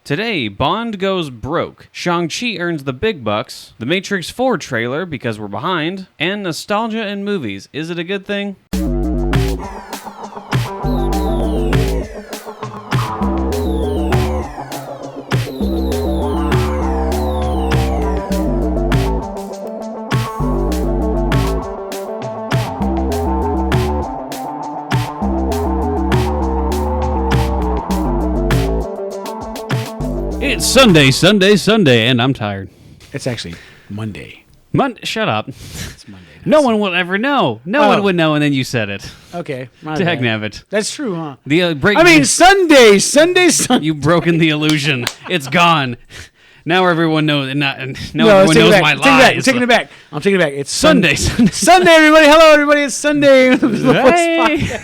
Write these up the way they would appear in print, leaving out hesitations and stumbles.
Today, Bond goes broke, Shang Chi earns the big bucks, the Matrix 4 trailer because we're behind, and nostalgia in movies. Is it a good thing? It's Sunday, and I'm tired. It's actually Monday. Shut up. It's Monday. No one will ever know. No one would know, and then you said it. Okay. Dagnabbit. That's true, huh? Sunday. Sunday. You've broken the illusion. It's gone. Now everyone knows, everyone knows my lies. I'm taking it back. It's Sunday. Sunday, everybody. Hello, everybody. It's Sunday. Hey.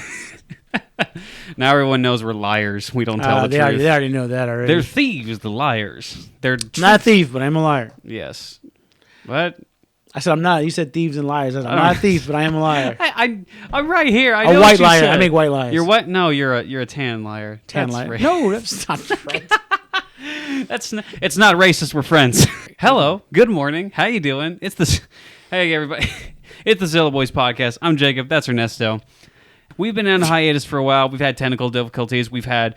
Now everyone knows we're liars. We don't tell the truth. They already know that already. They're thieves, the liars. They're not a thief, but I'm a liar. Yes. What? I said I'm not. You said thieves and liars. I'm not a thief, but I am a liar. I'm right here. I a know white what you liar. said. I make white lies. You're what? No, you're a tan liar. Liar. No, that's not right. It's not racist. We're friends. Hello. Good morning. How you doing? Hey everybody. It's the Zilla Boys podcast. I'm Jacob. That's Ernesto. We've been on hiatus for a while. We've had technical difficulties. We've had,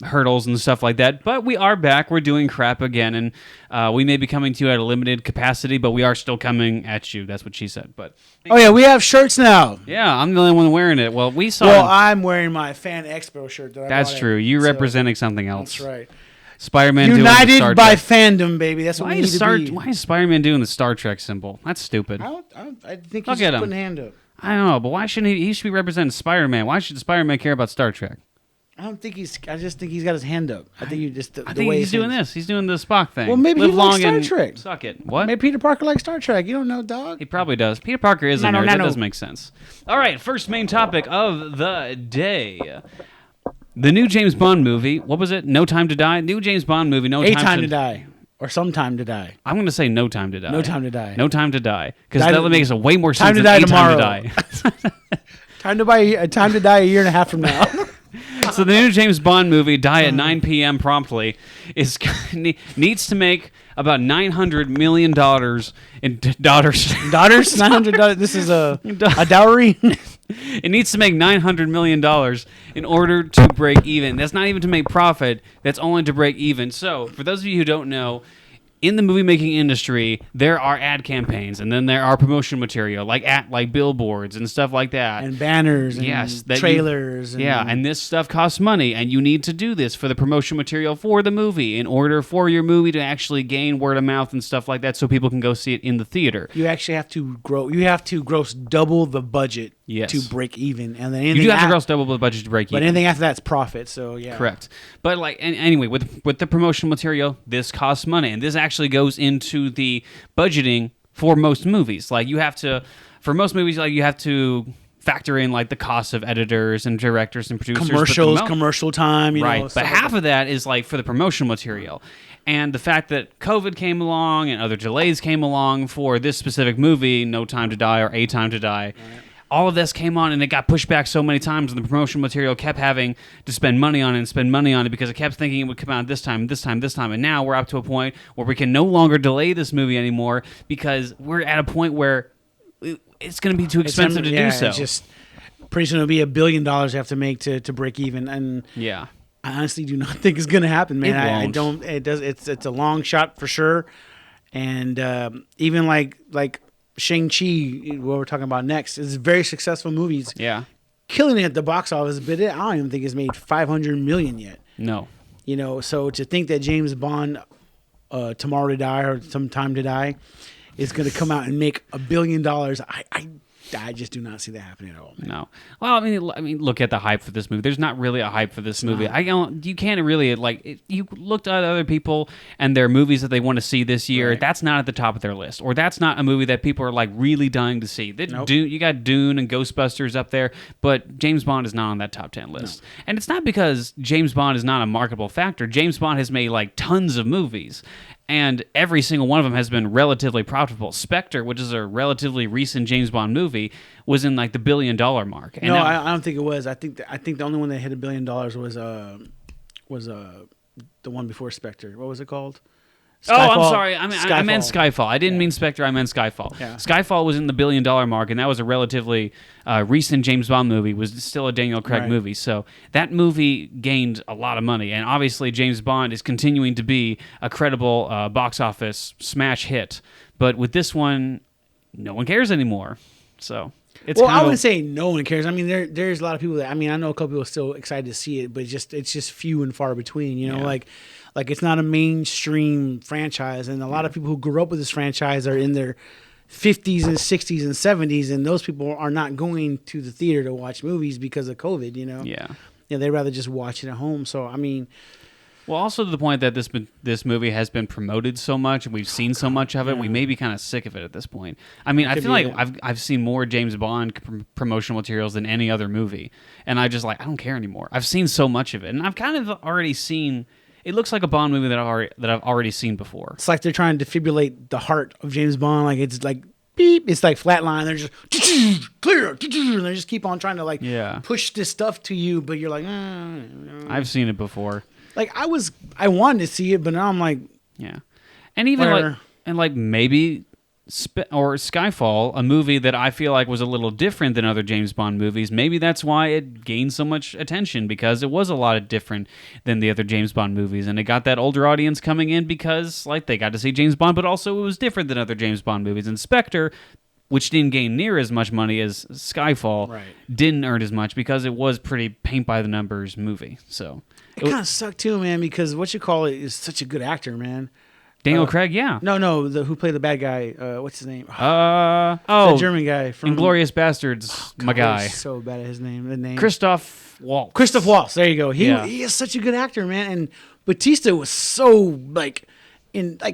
hurdles and stuff like that. But we are back. We're doing crap again. And we may be coming to you at a limited capacity, but we are still coming at you. That's what she said. But oh, yeah, we have shirts now. Yeah, I'm the only one wearing it. Well, we saw... Well, I'm wearing my Fan Expo shirt. That's true. You're representing something else. That's right. Spider-Man United doing the Star by Trek. fandom, baby. That's what we need to be. Why is Spider-Man doing the Star Trek symbol? That's stupid. I think he's just putting a hand up. I don't know, but why shouldn't he should be representing Spider-Man? Why should Spider-Man care about Star Trek? I just think he's got his hand up. I think he's doing this. He's doing the Spock thing. Well, maybe he likes Star Trek. Suck it. What? Maybe Peter Parker likes Star Trek. You don't know, dog. He probably does. Peter Parker is a nerd. That does make sense. All right, first main topic of the day. The new James Bond movie. What was it? No Time to Die? New James Bond movie. A Time to Die. Or Some Time to Die. I'm going to say No Time to Die. No Time to Die. No Time to Die. Because that makes a way more sense Time to than Die tomorrow. Time to Die. Time to Die a year and a half from now. So the new James Bond movie, Die at 9 p.m. promptly, needs to make about $900 million in dollars. Dollars? $900? This is a dowry? It needs to make $900 million in order to break even. That's not even to make profit. That's only to break even. So, for those of you who don't know, in the movie-making industry, there are ad campaigns, and then there are promotion material, like billboards and stuff like that. And banners and trailers. And this stuff costs money, and you need to do this for the promotion material for the movie in order for your movie to actually gain word of mouth and stuff like that so people can go see it in the theater. You actually have to gross double the budget to break even. And then you do have to gross double the budget to break even. But anything after that's profit, so yeah. Correct. But anyway, with the promotional material, this costs money, and this actually goes into the budgeting for most movies. For most movies, you have to factor in the cost of editors and directors and producers, commercial time, right? But half of that is for the promotional material. And the fact that COVID came along and other delays came along for this specific movie, No Time to Die or A Time to Die. Right. All of this came on, and it got pushed back so many times, and the promotional material kept having to spend money on it because it kept thinking it would come out this time, and now we're up to a point where we can no longer delay this movie anymore because we're at a point where it's going to be too expensive to do so. It's just pretty soon it'll be $1 billion you have to make to break even, and yeah, I honestly do not think it's going to happen, man. I don't. It does. It's a long shot for sure, and even like Shang Chi, what we're talking about next, is very successful movies. Yeah, killing it at the box office, but I don't even think it's made $500 million yet. No, so to think that James Bond, Tomorrow to Die or Some Time to Die, is going to come out and make $1 billion, I just do not see that happening at all. Man. No. Well, I mean, look at the hype for this movie. There's not really a hype for this movie. You can't really you looked at other people and their movies that they want to see this year. Right. That's not at the top of their list, or that's not a movie that people are really dying to see. Nope. You got Dune and Ghostbusters up there, but James Bond is not on that top 10 list. No. And it's not because James Bond is not a marketable factor. James Bond has made tons of movies. And every single one of them has been relatively profitable. Spectre, which is a relatively recent James Bond movie, was in the $1 billion mark. And I don't think it was. I think the only one that hit $1 billion was the one before Spectre. What was it called? Oh, I'm Skyfall. sorry. I meant Skyfall. I didn't mean Spectre. I meant Skyfall. Yeah. Skyfall was in the $1 billion mark, and that was a relatively recent James Bond movie. Was still a Daniel Craig movie. So that movie gained a lot of money, and obviously James Bond is continuing to be a credible box office smash hit. But with this one, no one cares anymore. So it's I wouldn't say no one cares. I mean, there's a lot of people that I know a couple people are still excited to see it, but it's just few and far between. You know, like it's not a mainstream franchise, and a lot of people who grew up with this franchise are in their 50s and 60s and 70s, and those people are not going to the theater to watch movies because of COVID. You know, they'd rather just watch it at home. So I mean. Well, also to the point that this movie has been promoted so much and we've seen so much of it, we may be kind of sick of it at this point. I mean, I feel like I've seen more James Bond promotional materials than any other movie, and I just I don't care anymore. I've seen so much of it, and I've kind of already seen. It looks like a Bond movie that I've already seen before. It's like they're trying to defibrillate the heart of James Bond. Like it's like beep. It's like flatline. They're just clear, and they just keep on trying to push this stuff to you, but you're like, I've seen it before. Like I wanted to see it, but now I'm like, and even maybe Skyfall, a movie that I feel like was a little different than other James Bond movies. Maybe that's why it gained so much attention, because it was a lot different than the other James Bond movies, and it got that older audience coming in because they got to see James Bond, but also it was different than other James Bond movies. And Spectre, which didn't gain near as much money as Skyfall, didn't earn as much because it was pretty paint-by-the-numbers movie. So it kind of sucked too, man, because is such a good actor, man. Daniel Craig, yeah. No, who played the bad guy? What's his name? The German guy from Inglourious Bastards. My guy. So bad at his name. The name. Christoph Waltz. Christoph Waltz. There you go. He is such a good actor, man. And Batista was so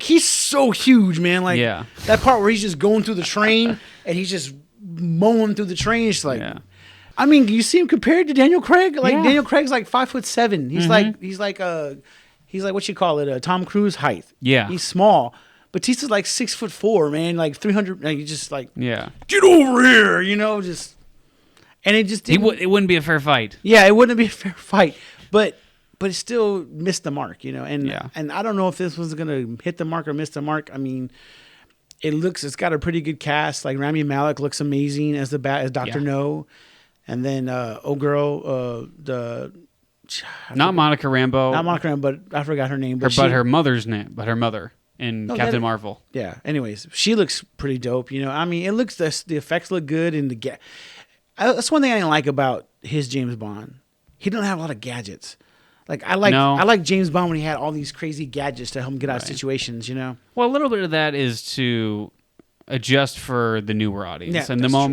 he's so huge, man. That part where he's just going through the train and he's just mowing through the train. It's I mean, you see him compared to Daniel Craig. Daniel Craig's 5'7". He's like what you call it, Tom Cruise height. Yeah, he's small. Batista's 6'4", man, 300. You just get over here, and it just it wouldn't be a fair fight. Yeah, it wouldn't be a fair fight, but it still missed the mark, And I don't know if this was gonna hit the mark or miss the mark. I mean, it's got a pretty good cast. Rami Malek looks amazing as Dr. No, and then not Monica Rambeau, but I forgot her name. Her mother's name, her mother in Captain Marvel. Yeah. Anyways, she looks pretty dope. I mean, it looks the effects look good, and that's one thing I didn't like about his James Bond. He didn't have a lot of gadgets. I like James Bond when he had all these crazy gadgets to help him get out of situations. Well, a little bit of that is to adjust for the newer audience and the more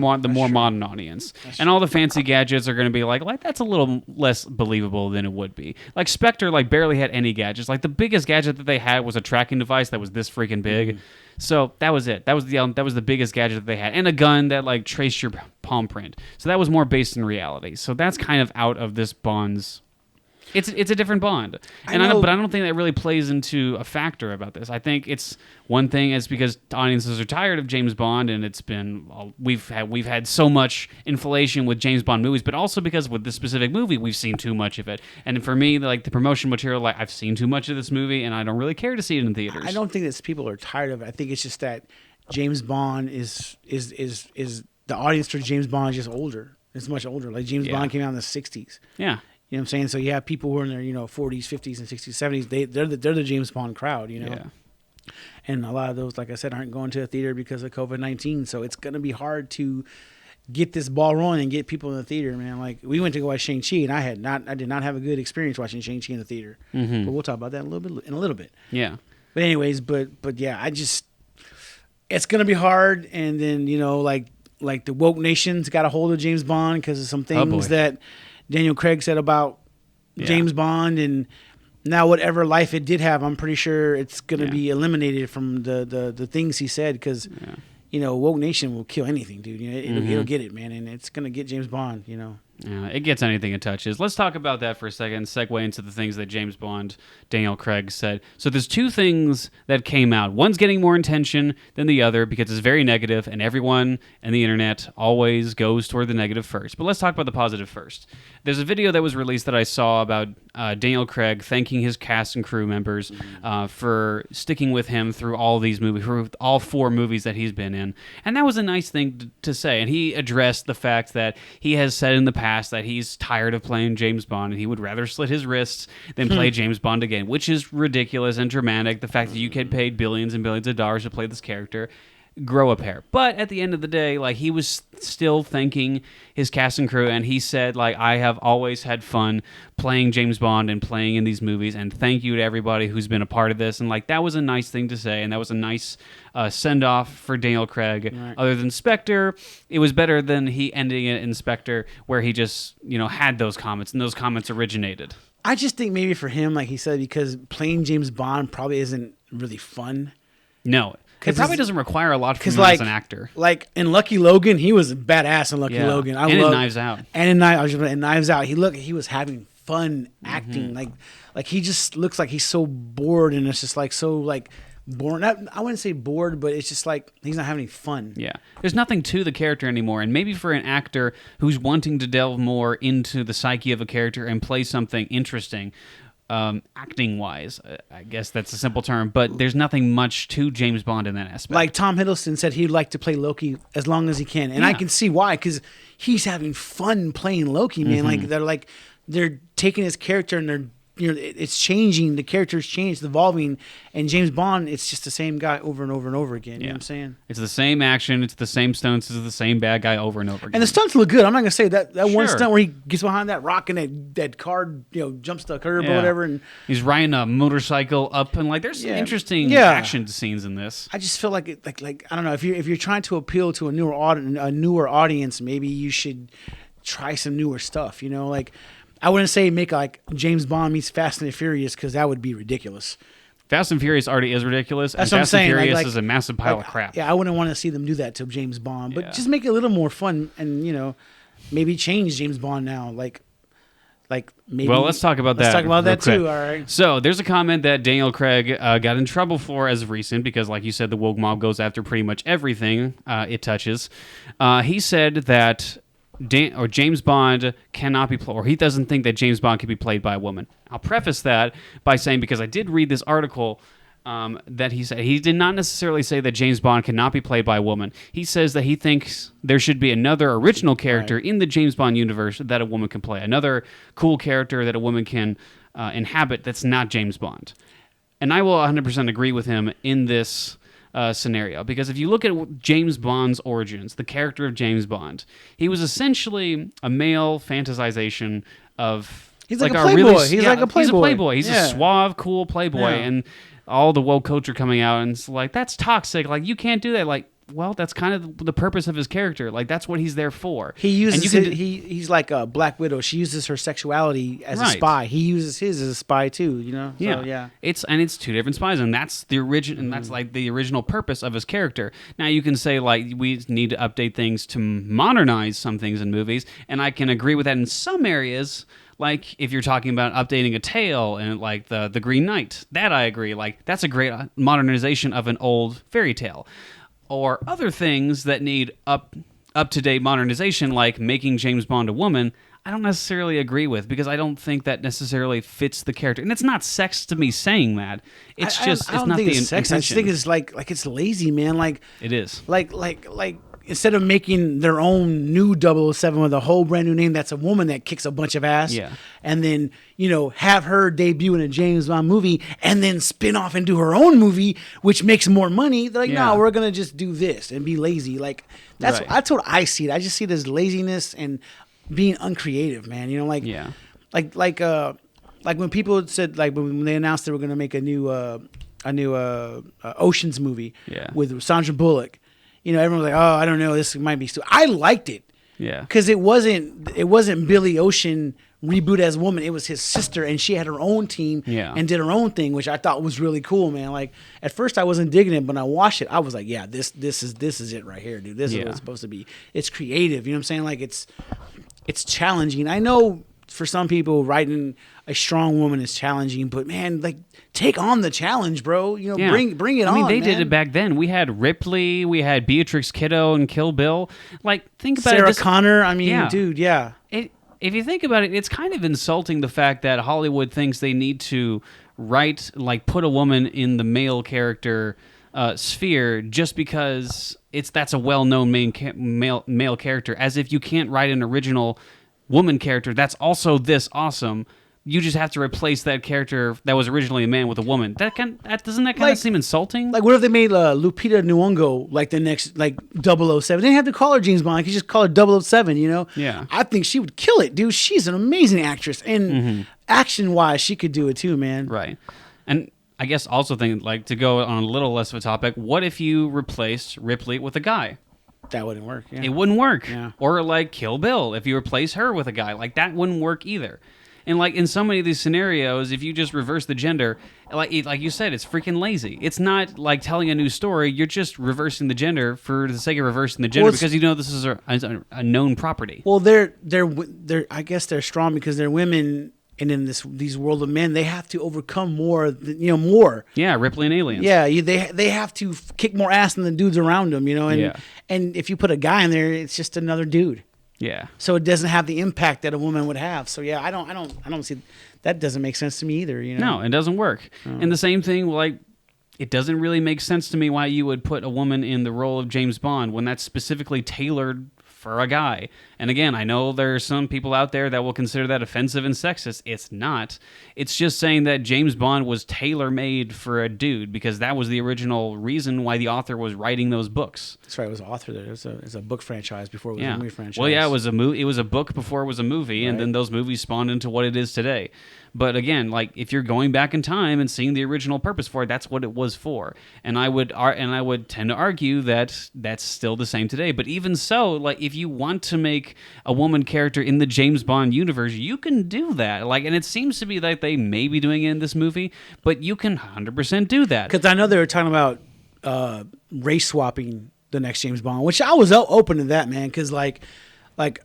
modern audience. And all the fancy gadgets are going to be that's a little less believable than it would be. Spectre barely had any gadgets. The biggest gadget that they had was a tracking device that was this freaking big. Mm-hmm. So that was it. That was the biggest gadget that they had, and a gun that traced your palm print. So that was more based in reality. So that's kind of out of this Bond's. It's a different Bond, but I don't think that really plays into a factor about this. I think it's one thing is because audiences are tired of James Bond, and it's been we've had so much inflation with James Bond movies, but also because with this specific movie we've seen too much of it. And for me, the promotion material, I've seen too much of this movie, and I don't really care to see it in theaters. I don't think that people are tired of it. I think it's just that James Bond is the audience for James Bond is just older. It's much older. James Bond came out in the 60s. Yeah. You know what I'm saying? So you have people who are in their 40s, 50s, and 60s, 70s. They're the James Bond crowd, Yeah. And a lot of those, like I said, aren't going to the theater because of COVID-19. So it's gonna be hard to get this ball rolling and get people in the theater, man. We went to go watch Shang Chi, and I did not have a good experience watching Shang Chi in the theater. Mm-hmm. But we'll talk about that in a little bit. Yeah. But anyways, but yeah, it's gonna be hard. And then the woke nation's got a hold of James Bond because of some things that Daniel Craig said about James Bond, and now whatever life it did have, I'm pretty sure it's going to be eliminated from the things he said because, woke nation will kill anything, dude. It'll get it, man, and it's going to get James Bond, Yeah, it gets anything it touches. Let's talk about that for a second, segue into the things that James Bond, Daniel Craig said. So there's two things that came out. One's getting more attention than the other because it's very negative, and everyone in the internet always goes toward the negative first. But let's talk about the positive first. There's a video that was released that I saw about Daniel Craig thanking his cast and crew members for sticking with him through all these movies, through all 4 movies that he's been in. And that was a nice thing to say. And he addressed the fact that he has said in the past that he's tired of playing James Bond and he would rather slit his wrists than play James Bond again, which is ridiculous and dramatic. The fact that you get paid billions and billions of dollars to play this character. Grow a pair. But at the end of the day, like, he was still thanking his cast and crew, and he said, like, I have always had fun playing James Bond and playing in these movies, and thank you to everybody who's been a part of this. And like, that was a nice thing to say, and that was a nice send-off for Daniel Craig. Right. Other than Spectre, it was better than he ending it in Spectre, where he just, had those comments, and those comments originated. I just think maybe for him, like he said, because playing James Bond probably isn't really fun. No. It probably doesn't require a lot from him as an actor. Like in Lucky Logan, he was badass in Lucky Logan. In Knives Out. And in Knives Out, he was having fun acting. Like he just looks like he's so bored, and it's just like so like bored. I wouldn't say bored, but it's just like he's not having any fun. Yeah. There's nothing to the character anymore. And maybe for an actor who's wanting to delve more into the psyche of a character and play something interesting, acting wise, I guess that's a simple term, but there's nothing much to James Bond in that aspect. Like Tom Hiddleston said he'd like to play Loki as long as he can, and I can see why, because he's having fun playing Loki, man. They're taking his character and they're it's changing. The character's changed, evolving, and James Bond, it's just the same guy over and over and over again. You know what I'm saying? It's the same action, it's the same stunts, it's the same bad guy over and over again. And the stunts look good. I'm not gonna say that one stunt where he gets behind that rock and that car, jumps the curb or whatever, and he's riding a motorcycle up, and like there's some interesting action scenes in this. I just feel like like I don't know, if you're trying to appeal to a newer audience, maybe you should try some newer stuff. Like, I wouldn't say make like James Bond meets Fast and the Furious, because that would be ridiculous. Fast and Furious already is ridiculous. That's and what I'm saying. Fast and Furious is a massive pile of crap. Yeah, I wouldn't want to see them do that to James Bond, but just make it a little more fun, and maybe change James Bond now. Like maybe. Well, let's talk about that. Let's talk about that quick. too. All right. So there's a comment that Daniel Craig got in trouble for as of recent, because, like you said, the woke mob goes after pretty much everything it touches. He said that James Bond cannot be played, or he doesn't think that James Bond can be played by a woman. I'll preface that by saying, because I did read this article that he said he did not necessarily say that James Bond cannot be played by a woman. He says that he thinks there should be another original character in the James Bond universe that a woman can play, another cool character that a woman can inhabit that's not James Bond. And I will 100% agree with him in this scenario, because if you look at James Bond's origins, the character of James Bond, he was essentially a male fantasization of... He's like a playboy. He's like a playboy. He's a playboy. He's a suave, cool playboy, and all the woke culture coming out, and it's like, that's toxic. Like, you can't do that. Like, well, that's kind of the purpose of his character. Like, that's what he's there for. He uses he's like a Black Widow. She uses her sexuality as a spy. He uses his as a spy too. So, It's two different spies, and that's the origin, and that's like the original purpose of his character. Now you can say, like, we need to update things to modernize some things in movies, and I can agree with that in some areas. Like, if you're talking about updating a tale and like the Green Knight, that I agree. Like, that's a great modernization of an old fairy tale. Or other things that need up-to-date modernization, like making James Bond a woman, I don't necessarily agree with, because I don't think that necessarily fits the character. And it's not sex to me saying that. It's just I don't not think the it's sex. intention. I just think it's like it's lazy, man. Like, it is. Like instead of making their own new 007 with a whole brand new name that's a woman that kicks a bunch of ass, and then have her debut in a James Bond movie and then spin off and do her own movie, which makes more money. They're like, no, we're gonna just do this and be lazy. Like, that's what I see it. I just see it as laziness and being uncreative, man. Like when people said, like, when they announced they were gonna make a new Ocean's movie with Sandra Bullock. Everyone was like, "Oh, I don't know, this might be stupid." I liked it, because it wasn't Billy Ocean reboot as a woman. It was his sister, and she had her own team and did her own thing, which I thought was really cool, man. Like, at first I wasn't digging it, but when I watched it, I was like, "Yeah, this is it right here, dude. This is what it's supposed to be. It's creative." You know what I'm saying? Like, it's challenging. I know for some people, writing a strong woman is challenging, but man, like, take on the challenge, bro. Bring it on. I mean, they man. did it back then. We had Ripley, we had Beatrix Kiddo and Kill Bill. Like, think about Sarah it. Connor. I mean, dude, if you think about it, it's kind of insulting the fact that Hollywood thinks they need to put a woman in the male character sphere just because that's a well-known male character, as if you can't write an original woman character that's also this awesome. You just have to replace that character that was originally a man with a woman. Doesn't that kind of seem insulting? Like, what if they made Lupita Nyong'o like the next 007? They didn't have to call her James Bond. You could just call her 007. You know? Yeah. I think she would kill it, dude. She's an amazing actress, and action-wise, she could do it too, man. Right. And I guess also think to go on a little less of a topic. What if you replaced Ripley with a guy? That wouldn't work. Yeah. It wouldn't work. Yeah. Or like Kill Bill, if you replace her with a guy, that wouldn't work either. And in so many of these scenarios, if you just reverse the gender, like you said, it's freaking lazy. It's not like telling a new story. You're just reversing the gender for the sake of reversing the gender because this is a known property. Well, I guess they're strong because they're women, and in these world of men, they have to overcome more. Yeah, Ripley and Aliens. Yeah, they have to kick more ass than the dudes around them. And if you put a guy in there, it's just another dude. Yeah. So it doesn't have the impact that a woman would have. So yeah, I don't see that. Doesn't make sense to me either. No, it doesn't work. And the same thing, it doesn't really make sense to me why you would put a woman in the role of James Bond when that's specifically tailored for a guy. And again, I know there are some people out there that will consider that offensive and sexist. It's not. It's just saying that James Bond was tailor-made for a dude because that was the original reason why the author was writing those books. That's right. It was an author there. It's a book franchise before it was a movie franchise. Well, yeah, it was a book before it was a movie, and then those movies spawned into what it is today. But again, if you're going back in time and seeing the original purpose for it, that's what it was for. And I would tend to argue that that's still the same today. But even so, if you want to make a woman character in the James Bond universe, you can do that. And it seems to be like they may be doing it in this movie, but you can 100% do that. Because I know they were talking about race swapping the next James Bond, which I was open to that, man. Because I ain't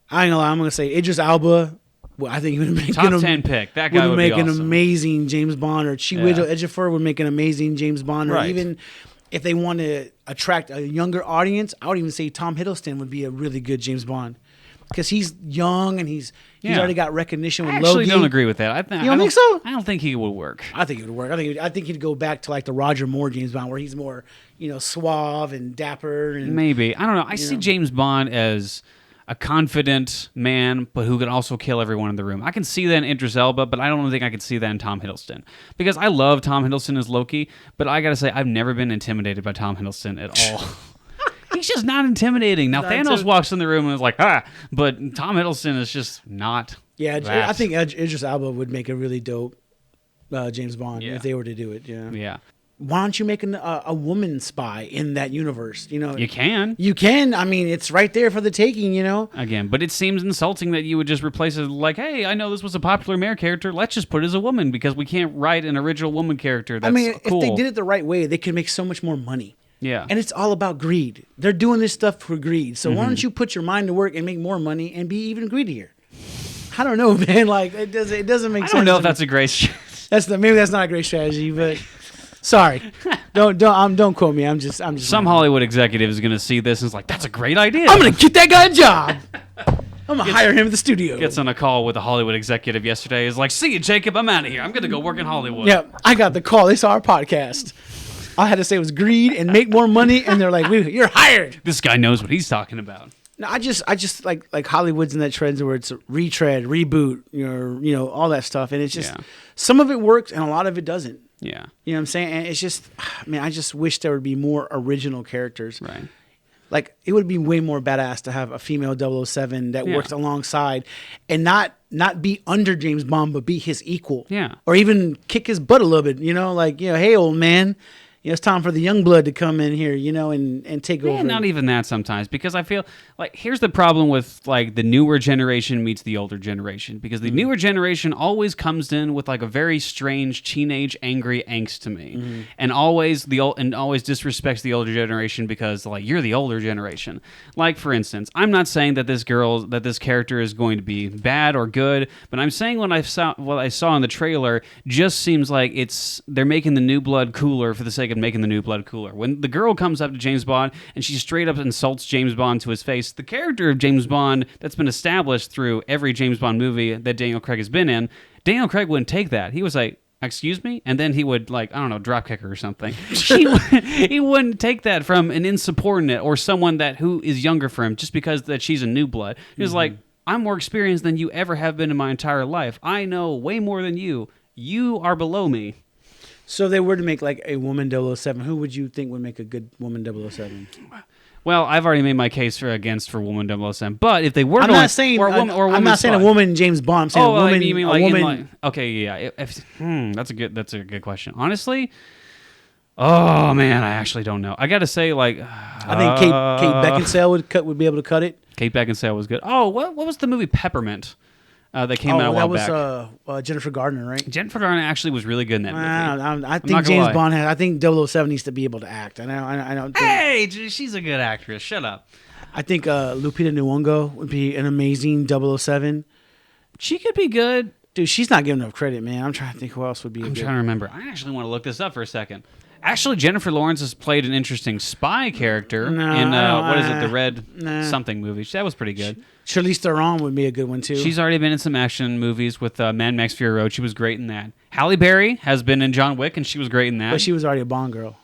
gonna lie, I'm gonna say Idris Elba. Well, I think he would make top 10 pick. That guy would make be awesome. An amazing James Bond, or Chiwetel Ejiofor would make an amazing James Bond, or even if they want to attract a younger audience, I would even say Tom Hiddleston would be a really good James Bond because he's young and he's already got recognition with Logie. I actually don't agree with that. You don't think so? I don't think he would work. I think it would work. I think he'd go back to the Roger Moore James Bond, where he's more suave and dapper. And maybe, I don't know. I see James Bond as a confident man, but who can also kill everyone in the room. I can see that in Idris Elba, but I don't think I could see that in Tom Hiddleston. Because I love Tom Hiddleston as Loki, but I gotta say, I've never been intimidated by Tom Hiddleston at all. He's just not intimidating. Now, Thanos walks in the room and is like, but Tom Hiddleston is just not. Yeah, that. I think Idris Elba would make a really dope James Bond if they were to do it. Yeah. Yeah. Why don't you make a woman spy in that universe? You can. You can. I mean, it's right there for the taking. Again, but it seems insulting that you would just replace it hey, I know this was a popular male character. Let's just put it as a woman because we can't write an original woman character. That's cool. If they did it the right way, they could make so much more money. Yeah. And it's all about greed. They're doing this stuff for greed. So why don't you put your mind to work and make more money and be even greedier? I don't know, man. It doesn't make sense. I don't know if that's a great strategy. Maybe that's not a great strategy, but. Sorry, don't quote me. I'm just. Some Hollywood executive is going to see this and is like, "That's a great idea. I'm going to get that guy a job. I'm going to hire him at the studio." Gets on a call with a Hollywood executive yesterday. Is like, "See you, Jacob. I'm out of here. I'm going to go work in Hollywood." Yeah, I got the call. They saw our podcast. All I had to say was greed and make more money, and they're like, "You're hired." This guy knows what he's talking about. No, I just like Hollywood's in that trend where it's retread, reboot, all that stuff, and it's just some of it works and a lot of it doesn't. Yeah. You know what I'm saying? And it's just, man, I just wish there would be more original characters. Right. It would be way more badass to have a female 007 that works alongside and not be under James Bond, but be his equal. Yeah. Or even kick his butt a little bit, hey, old man. It's time for the young blood to come in here, and take over. Not even that sometimes, because I feel here's the problem with the newer generation meets the older generation, because the newer generation always comes in with a very strange teenage angry angst to me, and always disrespects the older generation because you're the older generation. For instance, I'm not saying that this character is going to be bad or good, but I'm saying what I saw in the trailer just seems like they're making the new blood cooler for the sake of and making the new blood cooler. When the girl comes up to James Bond and she straight up insults James Bond to his face, the character of James Bond that's been established through every James Bond movie that Daniel Craig has been in, Daniel Craig wouldn't take that. He was like, excuse me? And then he would, like, I don't know, drop kick her or something. He wouldn't take that from an insubordinate or someone who is younger for him just because that she's a new blood. He was like, I'm more experienced than you ever have been in my entire life. I know way more than you. You are below me. So if they were to make like a woman 007, who would you think would make a good woman 007? Well, I've already made my case for woman 007. But if they were I'm going, not saying or a woman, or a I'm not saying a woman James Bond. I'm saying a woman. You mean a like, woman. Okay, yeah. That's a good question. Honestly, oh man, I actually don't know. I got to say, like, I think Kate Beckinsale would be able to cut it. Kate Beckinsale was good. Oh, what was the movie Peppermint that came out a while back? That was Jennifer Gardner, right? Jennifer Gardner actually was really good in that movie. I think James Bond I think 007 needs to be able to act. I don't think, hey, she's a good actress. Shut up. I think Lupita Nyong'o would be an amazing 007. She could be good. Dude, she's not giving enough credit, man. I'm trying to think who else would be. I'm trying to remember. I actually want to look this up for a second. Actually, Jennifer Lawrence has played an interesting spy character in what is it, the Red something movie. That was pretty good. Charlize Theron would be a good one too. She's already been in some action movies with Mad Max Fury Road. She was great in that. Halle Berry has been in John Wick, and she was great in that. But she was already a Bond girl.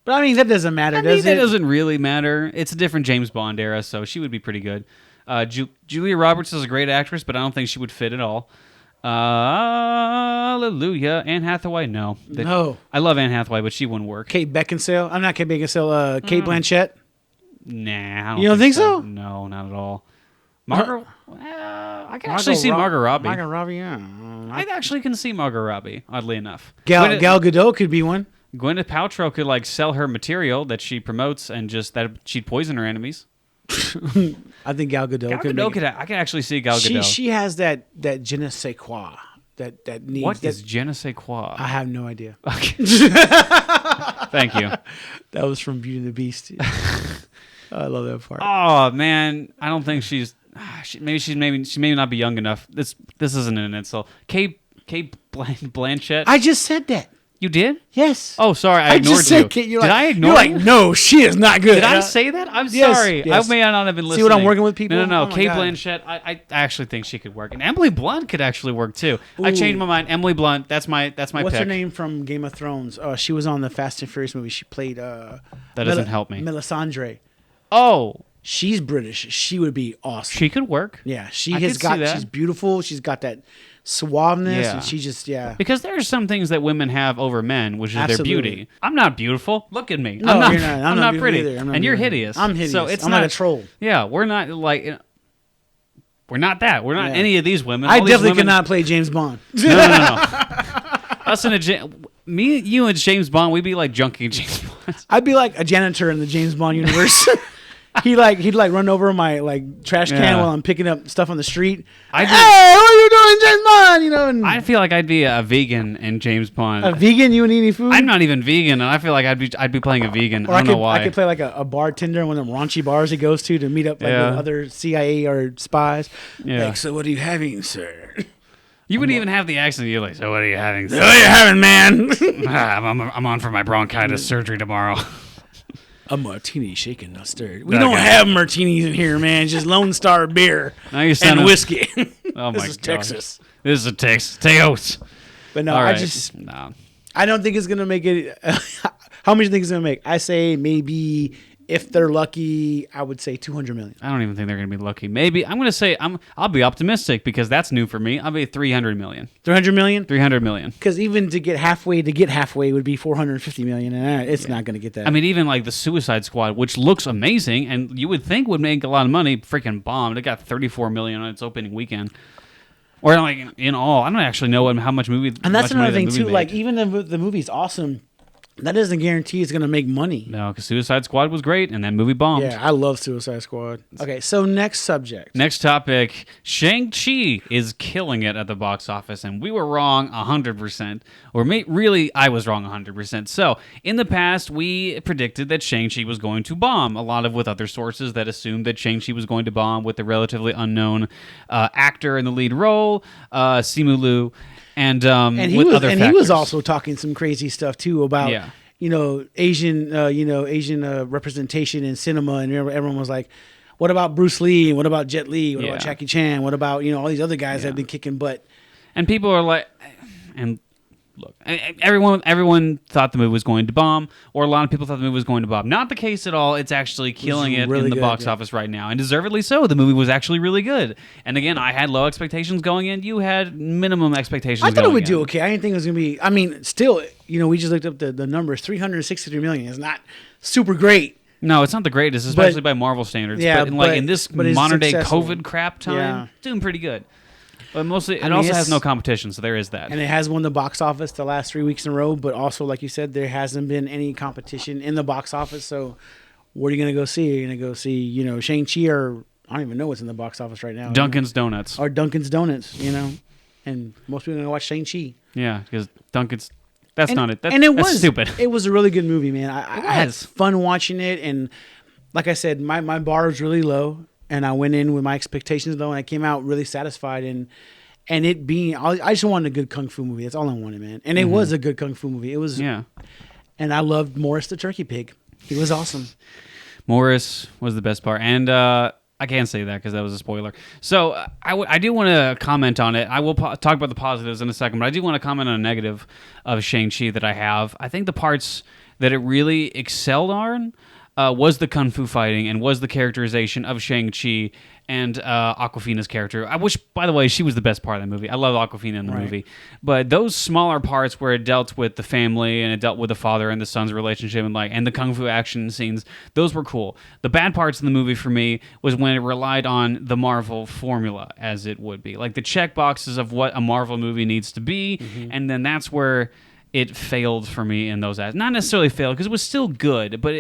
But I mean, that doesn't matter, does it? That doesn't really matter. It's a different James Bond era, so she would be pretty good. Julia Roberts is a great actress, but I don't think she would fit at all. Hallelujah. Anne Hathaway? No. No. I love Anne Hathaway, but she wouldn't work. Kate Beckinsale? I'm not Kate Beckinsale. Kate Blanchett? Nah. You don't think so? No, not at all. I can actually see Margot Robbie. Margot Robbie, yeah. I actually can see Margot Robbie, oddly enough. Gal Gadot could be one. Gwyneth Paltrow could like sell her material that she promotes and just that she'd poison her enemies. I think Gal Gadot I can actually see Gal Gadot. She has that je ne sais quoi. That needs. What is je ne sais quoi? I have no idea. Okay. Thank you. That was from Beauty and the Beast. I love that part. Oh man, I don't think she may not be young enough. This isn't an insult. Kate Blanchett. I just said that. You did? Yes. Oh, sorry, I ignored just said you. Kate, Did I ignore you? You're like, no, she is not good. Did I say that? I'm sorry. Yes. I may not have been listening. See what I'm working with, people? No. Oh Kate God. Blanchett, I actually think she could work. And Emily Blunt could actually work, too. Ooh. I changed my mind. Emily Blunt, that's my What's pick. her name from Game of Thrones? She was on the Fast and Furious movie. She played... that doesn't help me. Melisandre. Oh. She's British. She would be awesome. She could work. Yeah, she's beautiful. She's got that suaveness, and she just, Because there are some things that women have over men, which is their beauty. I'm not beautiful. Look at me. No, I'm not, you're not. I'm not pretty. Either. And you're hideous. I'm hideous. So it's I'm not like a troll. Yeah, we're not like... We're not that. We're not any of these women. I definitely could not play James Bond. No. Us and me, you, and James Bond, we'd be like junkie James Bond. I'd be like a janitor in the James Bond universe. He'd run over my like trash can while I'm picking up stuff on the street. Hey, what are you doing, James Bond? You know. And I feel like I'd be a vegan in James Bond. A vegan? You wouldn't eat any food? I'm not even vegan, and I feel like I'd be playing a vegan. I don't know why. I could play like a bartender in one of them raunchy bars he goes to meet up with other CIA or spies. Yeah. Like, so what are you having, sir? You wouldn't even have the accent. You're like, so what are you having, sir? So what are you having, man? I'm on for my bronchitis surgery tomorrow. A martini shaken, not stirred. We don't have martinis in here, man. It's just Lone Star beer and whiskey. Oh my God. This is Texas. This is Texas. But no, right. I don't think it's going to make it. How much do you think it's going to make? I say maybe, if they're lucky, I would say 200 million. I don't even think they're going to be lucky. Maybe I'm going to say I'll be optimistic because that's new for me. I'll be 300 million. 300 million? 300 million. Because even to get halfway would be 450 million, and it's not going to get that. I mean, even like the Suicide Squad, which looks amazing and you would think would make a lot of money, freaking bombed. It got 34 million on its opening weekend. Or like in all, I don't actually know how much movie. And that's another thing too. Like even the movie's awesome. That doesn't guarantee it's going to make money. No, because Suicide Squad was great, and that movie bombed. Yeah, I love Suicide Squad. Okay, so next subject. Next topic. Shang Chi is killing it at the box office, and we were wrong 100%. Or really, I was wrong 100%. So, in the past, we predicted that Shang Chi was going to bomb, a lot of with other sources that assumed that Shang Chi was going to bomb with the relatively unknown actor in the lead role, Simu Liu. And he was also talking some crazy stuff too about Asian representation in cinema, and everyone was like, what about Bruce Lee? What about Jet Li? What about Jackie Chan? What about all these other guys that have been kicking butt? And people are like, and look, everyone thought the movie was going to bomb, or a lot of people thought the movie was going to bomb. Not the case at all. It's actually killing it in the box office right now, and deservedly so. The movie was actually really good. And again, I had low expectations going in. You had minimum expectations. I thought it would do okay. I didn't think it was going to be. I mean, still, we just looked up the numbers. $363 million is not super great. No, it's not the greatest, especially by Marvel standards. Yeah, but in this modern day COVID crap time, doing pretty good. But mostly, it also has no competition, so there is that. And it has won the box office the last 3 weeks in a row, but also, like you said, there hasn't been any competition in the box office. So, what are you going to go see? Are you going to go see, Shang Chi, or I don't even know what's in the box office right now. Dunkin's Donuts. Or Dunkin's Donuts, and most people are going to watch Shang Chi. Yeah, because Dunkin's. That's not it. That's stupid. It was a really good movie, man. I had fun watching it, and like I said, my bar was really low. And I went in with my expectations low, and I came out really satisfied. And it being, I just wanted a good kung fu movie. That's all I wanted, man. And it was a good kung fu movie. It was, And I loved Morris the Turkey Pig. He was awesome. Morris was the best part, and I can't say that because that was a spoiler. So I do want to comment on it. I will talk about the positives in a second, but I do want to comment on a negative of Shang-Chi that I have. I think the parts that it really excelled on was the kung fu fighting and was the characterization of Shang-Chi and Awkwafina's character. I wish, by the way, she was the best part of the movie. I love Awkwafina in the movie. But those smaller parts where it dealt with the family and it dealt with the father and the son's relationship and the kung fu action scenes, those were cool. The bad parts in the movie for me was when it relied on the Marvel formula, as it would be. Like the check boxes of what a Marvel movie needs to be, and then that's where it failed for me in those aspects. Not necessarily failed, because it was still good, but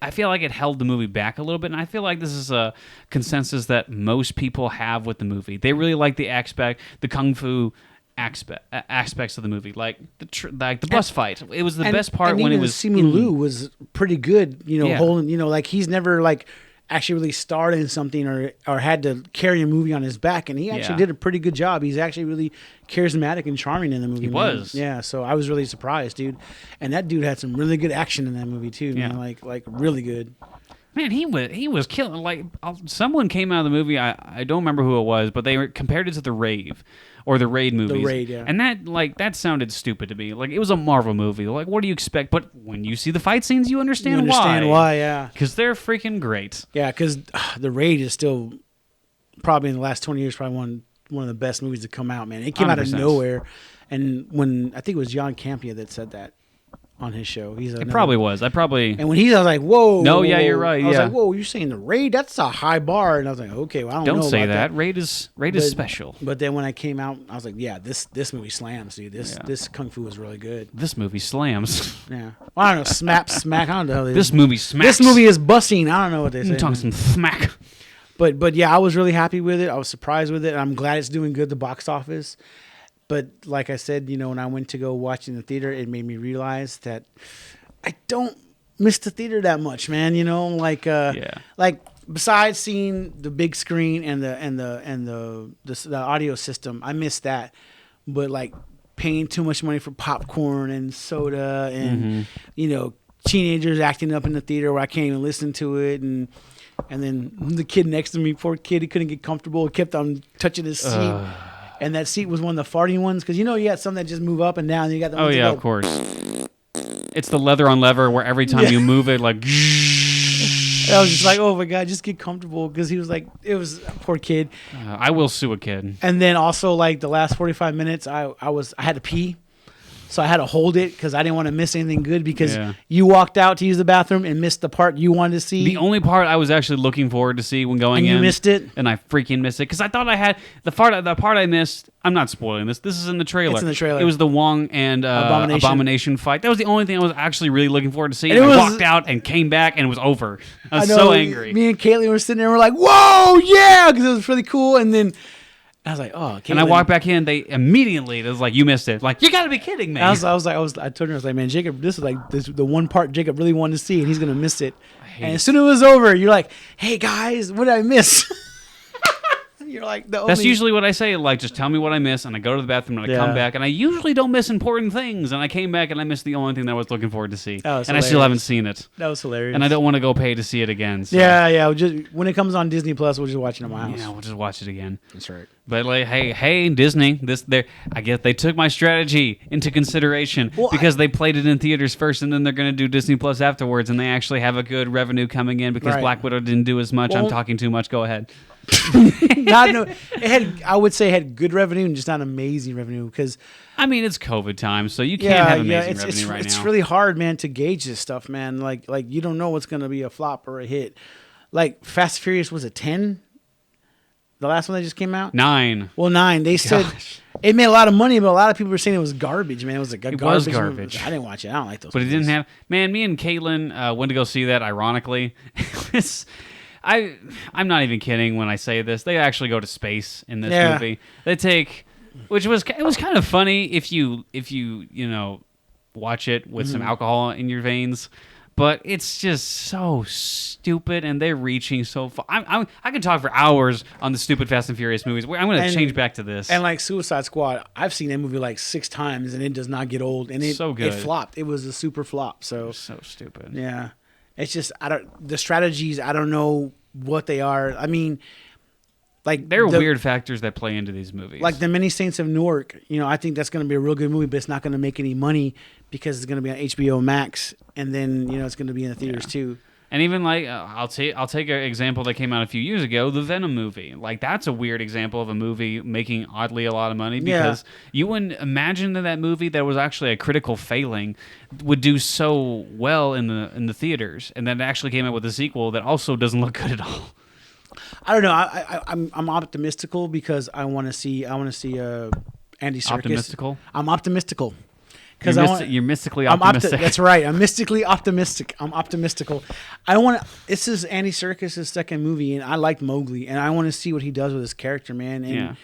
I feel like it held the movie back a little bit, and I feel like this is a consensus that most people have with the movie. They really like the kung fu aspects of the movie, like the bus fight. It was the best part when it was. Simu Liu was pretty good, holding, like he's never actually really starred in something or had to carry a movie on his back, and he actually did a pretty good job. He's actually really charismatic and charming in the movie. He was. Yeah, so I was really surprised, dude. And that dude had some really good action in that movie too, man. Like really good. Man, he was killing. Like someone came out of the movie, I don't remember who it was, but they compared it to the Raid movies. The Raid, yeah. And that sounded stupid to me. Like it was a Marvel movie. Like what do you expect? But when you see the fight scenes, you understand why. Yeah. Because they're freaking great. Yeah, because the Raid is still probably in the last 20 years probably one of the best movies to come out, man. It came 100%. Out of nowhere, and when I think it was John Campea that said that on his show. It probably was. And when I was like, whoa. No, yeah, you're right. I was like, whoa, you're saying the Raid? That's a high bar. And I was like, okay, well, I don't know. Don't say about that. Raid is special. But then when I came out, I was like, yeah, this movie slams, dude. This kung fu was really good. This movie slams. Yeah. Well, I don't know. Smack. I don't know. This movie smacks. This movie is busting. I don't know what they say. I'm talking some smack. But yeah, I was really happy with it. I was surprised with it. And I'm glad it's doing good at the box office. But like I said, when I went to go watch in the theater, it made me realize that I don't miss the theater that much, man. Like besides seeing the big screen and the audio system, I miss that. But like paying too much money for popcorn and soda and teenagers acting up in the theater where I can't even listen to it, and then the kid next to me, poor kid, he couldn't get comfortable, kept on touching his seat. And that seat was one of the farting ones, because you got some that just move up and down. And you got the ones of course. It's the leather on lever where every time you move it, like. I was just like, oh my god, just get comfortable, because he was like, it was a poor kid. I will sue a kid. And then also like the last 45 minutes, I had to pee. So I had to hold it because I didn't want to miss anything good, because you walked out to use the bathroom and missed the part you wanted to see. The only part I was actually looking forward to see when going in. And you missed it? And I freaking missed it because I thought I had the part I missed. I'm not spoiling this. This is in the trailer. It's in the trailer. It was the Wong and Abomination fight. That was the only thing I was actually really looking forward to see. And I walked out and came back and it was over. I was so angry. Me and Caitlin were sitting there and we're like, whoa, yeah, because it was really cool. And then I was like, oh, Caitlin. And I walked back in. They immediately, it was like, you missed it. Like, you got to be kidding me. I told her, I was like, man, Jacob, this is the one part Jacob really wanted to see, and he's going to miss it. And as soon as it was over, you're like, hey, guys, what did I miss? You're like the only... That's usually what I say. Like, just tell me what I miss, and I go to the bathroom and I come back, and I usually don't miss important things. And I came back and I missed the only thing that I was looking forward to see, and I still haven't seen it. That was hilarious. And I don't want to go pay to see it again. So. Yeah. Just when it comes on Disney Plus, we'll just watch it at my house. Yeah, we'll just watch it again. That's right. But like, hey, Disney, I guess they took my strategy into consideration because they played it in theaters first, and then they're going to do Disney Plus afterwards, and they actually have a good revenue coming in because Black Widow didn't do as much. I'm talking too much. Go ahead. I would say it had good revenue and just not amazing revenue because I mean it's COVID time, so you can't have amazing revenue right now. It's really hard, man, to gauge this stuff, man. Like you don't know what's gonna be a flop or a hit. Like Fast and Furious, was it 10? The last one that just came out? 9. Well, 9. They said it made a lot of money, but a lot of people were saying it was garbage, man. It was garbage. Garbage. I didn't watch it. I don't like those. But movies. It didn't have. Man, me and Caitlin went to go see that. Ironically, I'm not even kidding when I say this. They actually go to space in this movie. They take, it was kind of funny if you watch it with some alcohol in your veins. But it's just so stupid, and they're reaching so far. I can talk for hours on the stupid Fast and Furious movies. I'm going to change back to this. And like Suicide Squad, I've seen that movie like 6 times, and it does not get old. And it flopped. It was a super flop. So stupid. Yeah, it's just the strategies. I don't know what they are. I mean, like there are weird factors that play into these movies. Like the Many Saints of Newark. I think that's going to be a real good movie, but it's not going to make any money because it's going to be on HBO Max, and then it's going to be in the theaters too. And even like I'll take an example that came out a few years ago, the Venom movie. Like that's a weird example of a movie making oddly a lot of money because you wouldn't imagine that movie that was actually a critical failing would do so well in the theaters, and then it actually came out with a sequel that also doesn't look good at all. I don't know. I'm optimistical because I want to see Andy Serkis. Optimistical? I'm optimistical. You're mystically optimistic. That's right. I'm mystically optimistic. I'm optimistical. This is Andy Serkis' second movie, and I liked Mowgli, and I want to see what he does with his character, man. And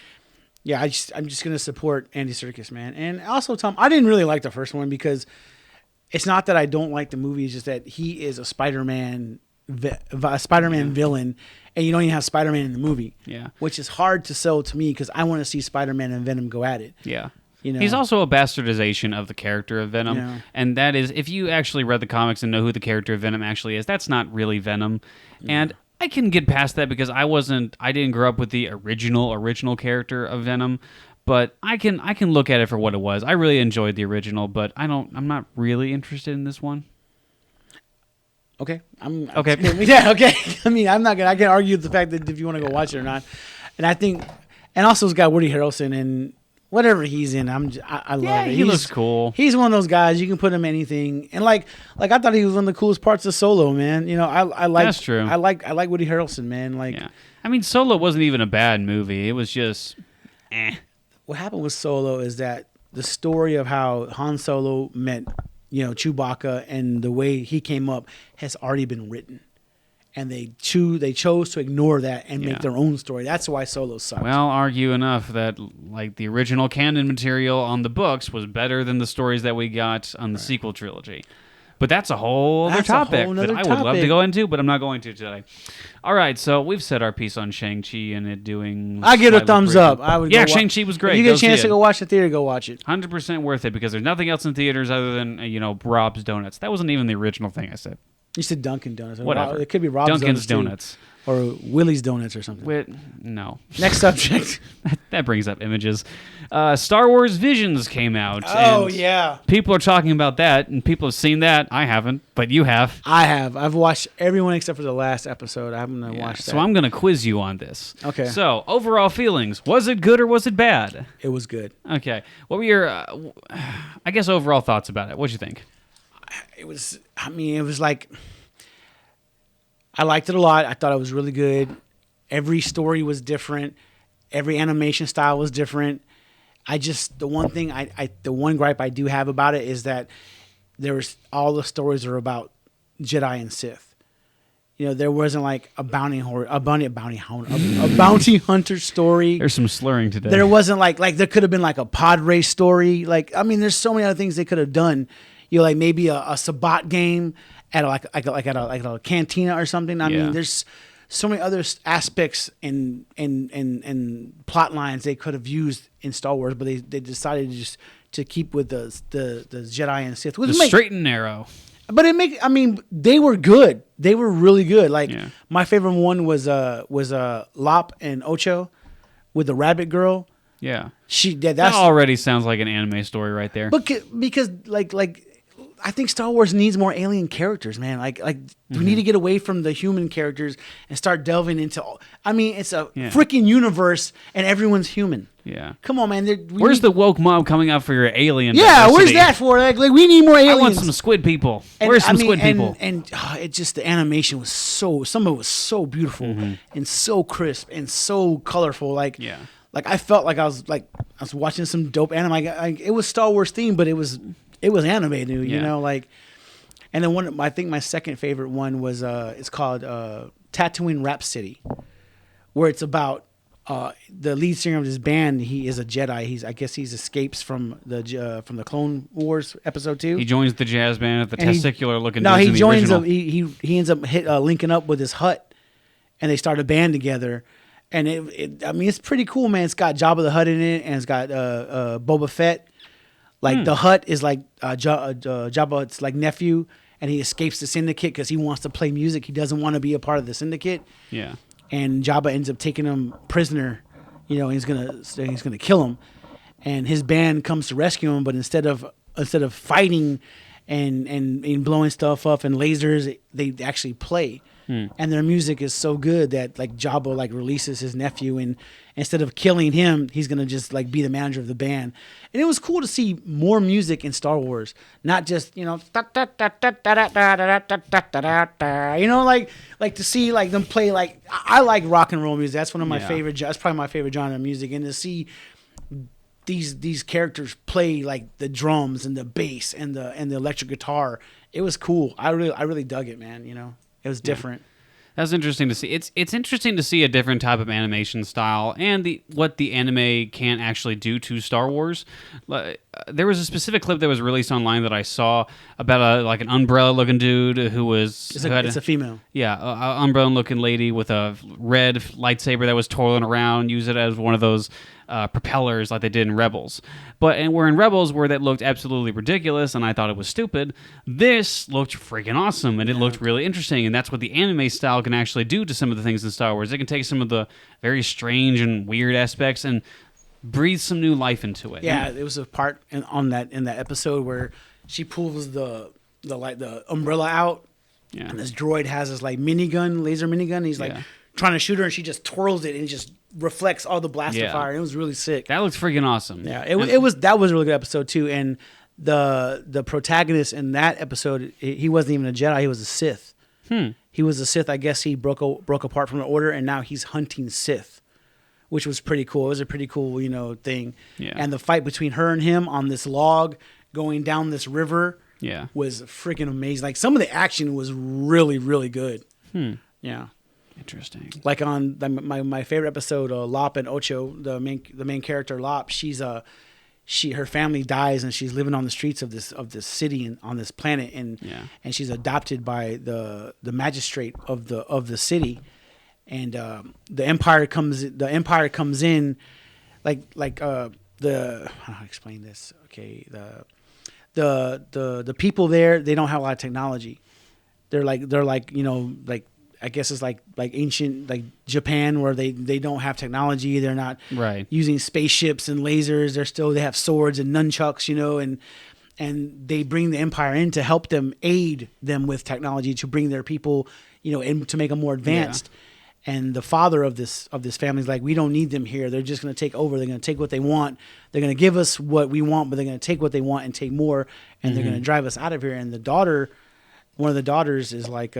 I'm just gonna support Andy Serkis, man. And also, Tom, I didn't really like the first one because it's not that I don't like the movie; it's just that he is a Spider-Man villain, and you don't even have Spider-Man in the movie. Yeah, which is hard to sell to me because I want to see Spider-Man and Venom go at it. Yeah. He's also a bastardization of the character of Venom, and that is, if you actually read the comics and know who the character of Venom actually is, that's not really Venom. And I can get past that because I didn't grow up with the original character of Venom, but I can look at it for what it was. I really enjoyed the original, but I'm not really interested in this one. Okay. Okay. Okay. I mean, I can't argue the fact that if you want to go watch it or not. And I think, and also it's got Woody Harrelson and whatever he's in, I love it. He looks cool. He's one of those guys you can put him in anything, and like I thought he was one of the coolest parts of Solo, man. I like. That's true. I like Woody Harrelson, man. I mean, Solo wasn't even a bad movie. It was just, What happened with Solo is that the story of how Han Solo met, Chewbacca and the way he came up has already been written. And they chose to ignore that and make their own story. That's why Solo sucked. Well, argue enough that like the original canon material on the books was better than the stories that we got on the sequel trilogy. But that's a whole other topic that I would love to go into, but I'm not going to today. All right, so we've said our piece on Shang-Chi and it doing... I give it a thumbs up. Shang-Chi was great. If you get a chance to go watch the theater, go watch it. 100% worth it because there's nothing else in theaters other than, Rob's Donuts. That wasn't even the original thing I said. You said Dunkin' Donuts. Whatever. It could be Rob's Dunkin's Donuts. Or Willie's Donuts or something. No. Next subject. That brings up images. Star Wars Visions came out. Oh, yeah. People are talking about that, and people have seen that. I haven't, but you have. I have. I've watched everyone except for the last episode. I haven't watched that. So I'm going to quiz you on this. Okay. So, overall feelings. Was it good or was it bad? It was good. Okay. What were your, overall thoughts about it? What'd you think? It was like, I liked it a lot. I thought it was really good. Every story was different. Every animation style was different. The one gripe I do have about it is that all the stories are about Jedi and Sith. There wasn't like a bounty hunter story. There's some slurring today. There wasn't like there could have been like a pod race story. There's so many other things they could have done. Like maybe a Sabat game at a cantina or something. I mean, there's so many other aspects and plot lines they could have used in Star Wars, but they decided to just to keep with the Jedi and Sith. The straight and narrow. But they were good. They were really good. Like my favorite one was Lop and Ocho with the rabbit girl. Yeah. That already sounds like an anime story right there. But because like I think Star Wars needs more alien characters, man. Like we need to get away from the human characters and start delving into. I mean, it's a freaking universe, and everyone's human. Yeah. Come on, man. Where's the woke mob coming out for your alien? Yeah, diversity? Where's that for? Like we need more aliens. I want some squid people. Where's some squid people? And it just the animation was some of it was so beautiful and so crisp and so colorful. Like I felt like I was watching some dope anime. It was Star Wars themed, but it was anime, dude. You know, like. And then I think my second favorite one was it's called Tatooine Rhapsody, where it's about the lead singer of this band. He is a Jedi. I guess he escapes from the Clone Wars episode 2. He joins the jazz band at the testicular looking. No, he joins. He ends up linking up with his Hutt, and they start a band together. And it's pretty cool, man. It's got Jabba the Hutt in it, and it's got Boba Fett. Like the Hutt is like Jabba's like nephew, and he escapes the Syndicate because he wants to play music. He doesn't want to be a part of the Syndicate. Yeah. And Jabba ends up taking him prisoner. You know, he's gonna kill him, and his band comes to rescue him. But instead of fighting and blowing stuff up and lasers, they actually play. And their music is so good that like Jabba like releases his nephew, and instead of killing him, he's gonna just like be the manager of the band. And it was cool to see more music in Star Wars, not just like to see like them play like I like rock and roll music. That's one of my favorite. That's probably my favorite genre of music, and to see these characters play like the drums and the bass and the electric guitar, it was cool. I really dug it, man. You know. It was different. That's interesting to see. It's interesting to see a different type of animation style and what the anime can actually do to Star Wars. There was a specific clip that was released online that I saw about an umbrella-looking dude who was... It's a female. Yeah, an umbrella-looking lady with a red lightsaber that was twirling around, use it as one of those propellers like they did in Rebels. And we're in Rebels where that looked absolutely ridiculous and I thought it was stupid. This looked freaking awesome and it looked really interesting, and that's what the anime style can actually do to some of the things in Star Wars. It can take some of the very strange and weird aspects and breathe some new life into it. Yeah, there was a part in that episode where she pulls the umbrella out, and this droid has this like laser minigun. He's like trying to shoot her, and she just twirls it and it just reflects all the blaster fire. It was really sick. That looks freaking awesome. Yeah, that was a really good episode too. And the protagonist in that episode, he wasn't even a Jedi. He was a Sith. He was a Sith. I guess he broke apart from the Order, and now he's hunting Sith, which was pretty cool. It was a pretty cool, thing. Yeah. And the fight between her and him on this log going down this river was freaking amazing. Like some of the action was really, really good. Yeah. Interesting. Like on my favorite episode, Lop and Ocho, the main character Lop, her family dies and she's living on the streets of this city and on this planet, and she's adopted by the magistrate of the city, and the Empire comes in like how do I explain this? Okay, the people there, they don't have a lot of technology. They're like I guess it's like ancient like Japan, where they don't have technology. They're not using spaceships and lasers. They have swords and nunchucks, and they bring the Empire in to help them, aid them with technology to bring their people, and to make them more advanced. Yeah. And the father of this family is like, we don't need them here. They're just going to take over. They're going to take what they want. They're going to give us what we want, but they're going to take what they want and take more, and they're going to drive us out of here. And one of the daughters is like,